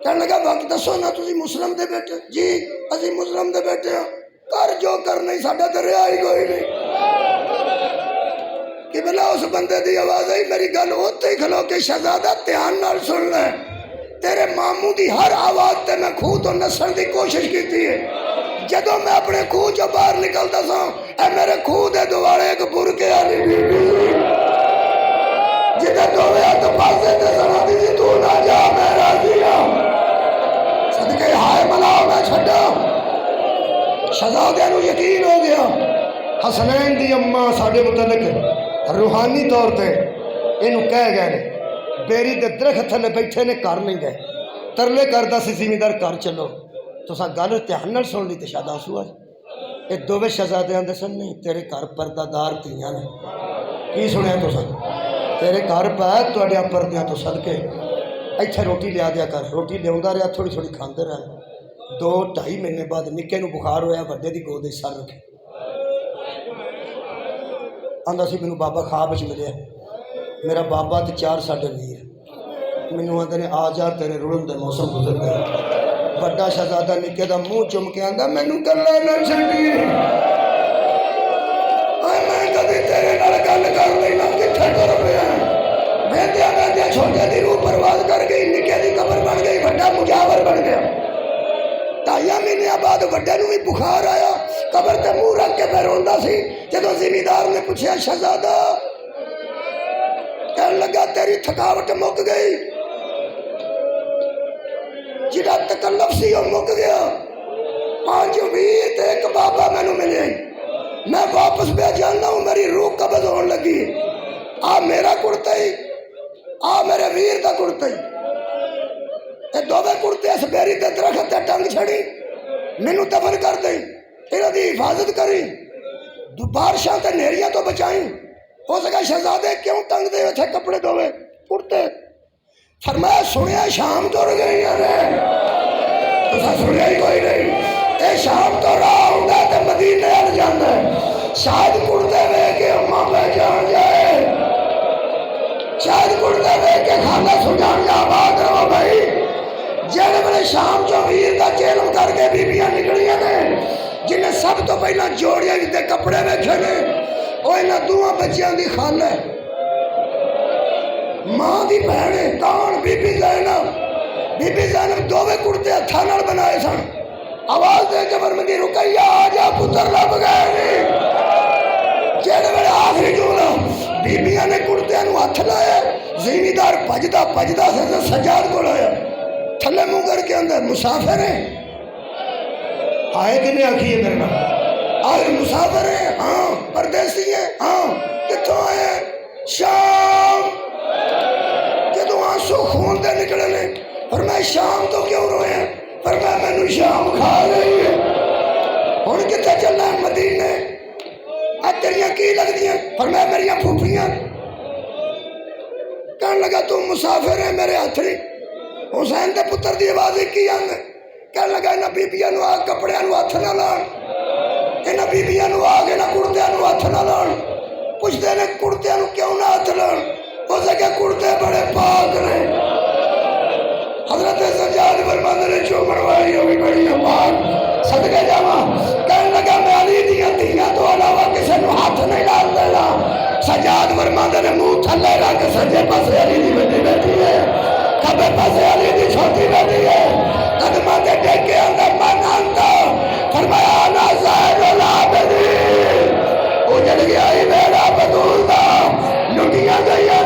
کہنے لگا وقت دسو نا تسی مسلم دے بیٹے جی اسی مسلم دے بیٹے ہاں کر جو کر نہیں ساڈا تے رہا ہی کوئی نہیں کہ بلا اس بندے دی آواز آئی میری گل اوتھے ہی کھلو کے شہزادہ دھیان نال سن لے تیرے ماموں دی ہر آواز تے میں کھوہ تو نسن دی کوشش کیتی ہے جدوں میں اپنے کھوہ جو باہر نکلتا سا اے میرے کھوہ دے دوارے ایک برکے والی بی بی جدے دوے ہاتھ پاسے تے سنا دی سی تو نہ جا میں راضی ہاں صدقے ہائے ملا میں چھڈا شہزادے نو یقین ہو گیا حسنین دی اماں ساڈے متعلق روحانی طور تے اینوں کہہ گئے نے بیری دے درخت تھلے بیٹھے نے گھر نہیں گئے ترلے کردا سی زمیندار گھر چلو تساں گل دھیان نال سن لی تے شاید آنسو آ اے دوویں شہزادے آندے سن نہیں تیرے گھر پردہ دار تھیاں نے کی سنیا تساں تیرے گھر پہ تہاڈیاں پردیاں تو صدقے ایتھے روٹی لیا دیا کر روٹی لیاوندا رہیا تھوڑی تھوڑی کھاندے رہے 2-2.5 مہینے بعد نکے نو بخار ہویا وڈے دی گود وچ سر رکھے آندا سی مینوں بابا خواب وچ ملیا میرا بابا تے 4 ساڈے ویر مینوں آندے نے آ جا تیرے رڑن دے موسم گزر گئے بڑا شہزادہ نکے دا منہ چم کے آندا مینوں کلا نہ چھڈی اے میں کدی تیرے نال گل کر لینا کتھے ٹر پیا ویندیاں ویندیاں چھوٹے دی روح پرواز کر گئی نکے دی قبر بن گئی بڑا مجاور بن گیا 2 مہینے بعد وڈے نو بھی بخار آیا قبر تے منہ رکھ کے میں روندا سی جدوں زمیندار نے پوچھا شہزادہ کہنے لگا تیری تھکاوٹ مک گئی جڑا تکلف سی وہ مک گیا 5 ویر تے ایک بابا مینوں ملے میں واپس پہ جانا ہوں میری روح قبض ہون لگی آ میرا کرتا ہی آ میرے ویر دا کرتا ہی یہ دوویں کرتے اس بیری دے درخت تے ٹنگ چھڑی مینوں دفن کر دئی انہاں دی حفاظت کری بارشاں تے نیریاں تو بچائیں ہو سکا شہزادے کیوں ٹنگ دے تھے کپڑے دوویں کرتے فرمایا سنیا شام تو گئی نے تساں سنیا ہی کوئی نہیں اے شام تو راہ ہوندا تے مدینے ال جاندا شاید کرتے وے کہ اماں پہ جان جائے شاید کرتے وے کہ کھانا سجان جا بات رہو بھائی جہاں بڑے شام جو ویر دا چیلم کر کے بیبیاں نکلیاں نے جنہیں سب تو پہلا جوڑیاں دے کپڑے ویکھے نے وہ انہاں 2 بچیاں دی خالہ ماں دی بہن کون بی بی زینب دوویں کرتے ہتھاں نال بنائے سن آواز دے کے فرماندی رقیہ آ جا پتر لب گئے جہاں بڑے آخری جملہ بیبیاں نے کرتیاں نو ہاتھ لایا زمیندار بھجدا سے سجاد کو لایا تھلے منہ کر کے اندر مسافر ہیں آئے کہ نہیں آکھیے میرے نام آئے مسافر ہیں ہاں پردیسی ہیں ہاں کتوں آئے شام جدوں آنسو خون دے نکلے نے اور میں شام تو کیوں روئے ہیں پر میں نے شام کھا رہی ہے ہن کتے چلنا ہے مدینے تیریاں کی لگ دیاں فرمایا میریاں پھوپھیاں کہنے لگا تم مسافر ہے میرے ہتھری حسین دے پتر دی آواز کی آنگ کہنے لگا انہاں بیبیاں نو کپڑیاں نو ہاتھ نہ لان ਇਹਨਾਂ ਬੀਬੀਆਂ ਨੂੰ ਆ ਕੇ ਨਾ ਕੁੜਤਿਆਂ ਨੂੰ ਹੱਥ ਨਾ ਲਾਉਣ। ਪੁੱਛਦੇ ਨੇ ਕੁੜਤਿਆਂ ਨੂੰ ਕਿਉਂ ਨਾ ਹੱਥ ਲਾਉਣ? ਹੋ ਸਕੇ ਕੁੜਤੇ ਬੜੇ ਪਾਕ ਨੇ। حضرت سجاد فرماندے نے چومن والی ہوئی بڑی پاک صدقے جاواں کہنے لگا میں علی دیاں دھیاں تو علاوہ کسی نو ہاتھ نہیں ڈال دینا۔ سجاد فرماندے نے منہ تھلے رکھ سجے پاسے علی دی بیٹی بیٹھی ہے، کھبے پاسے علی دی چھوٹی بیٹی ہے، قدماں تے ٹیک کے اندر من آندا فرمایا انا زین العابدین اجڑ گیا ہی میرا بطول دا لٹیاں گئیاں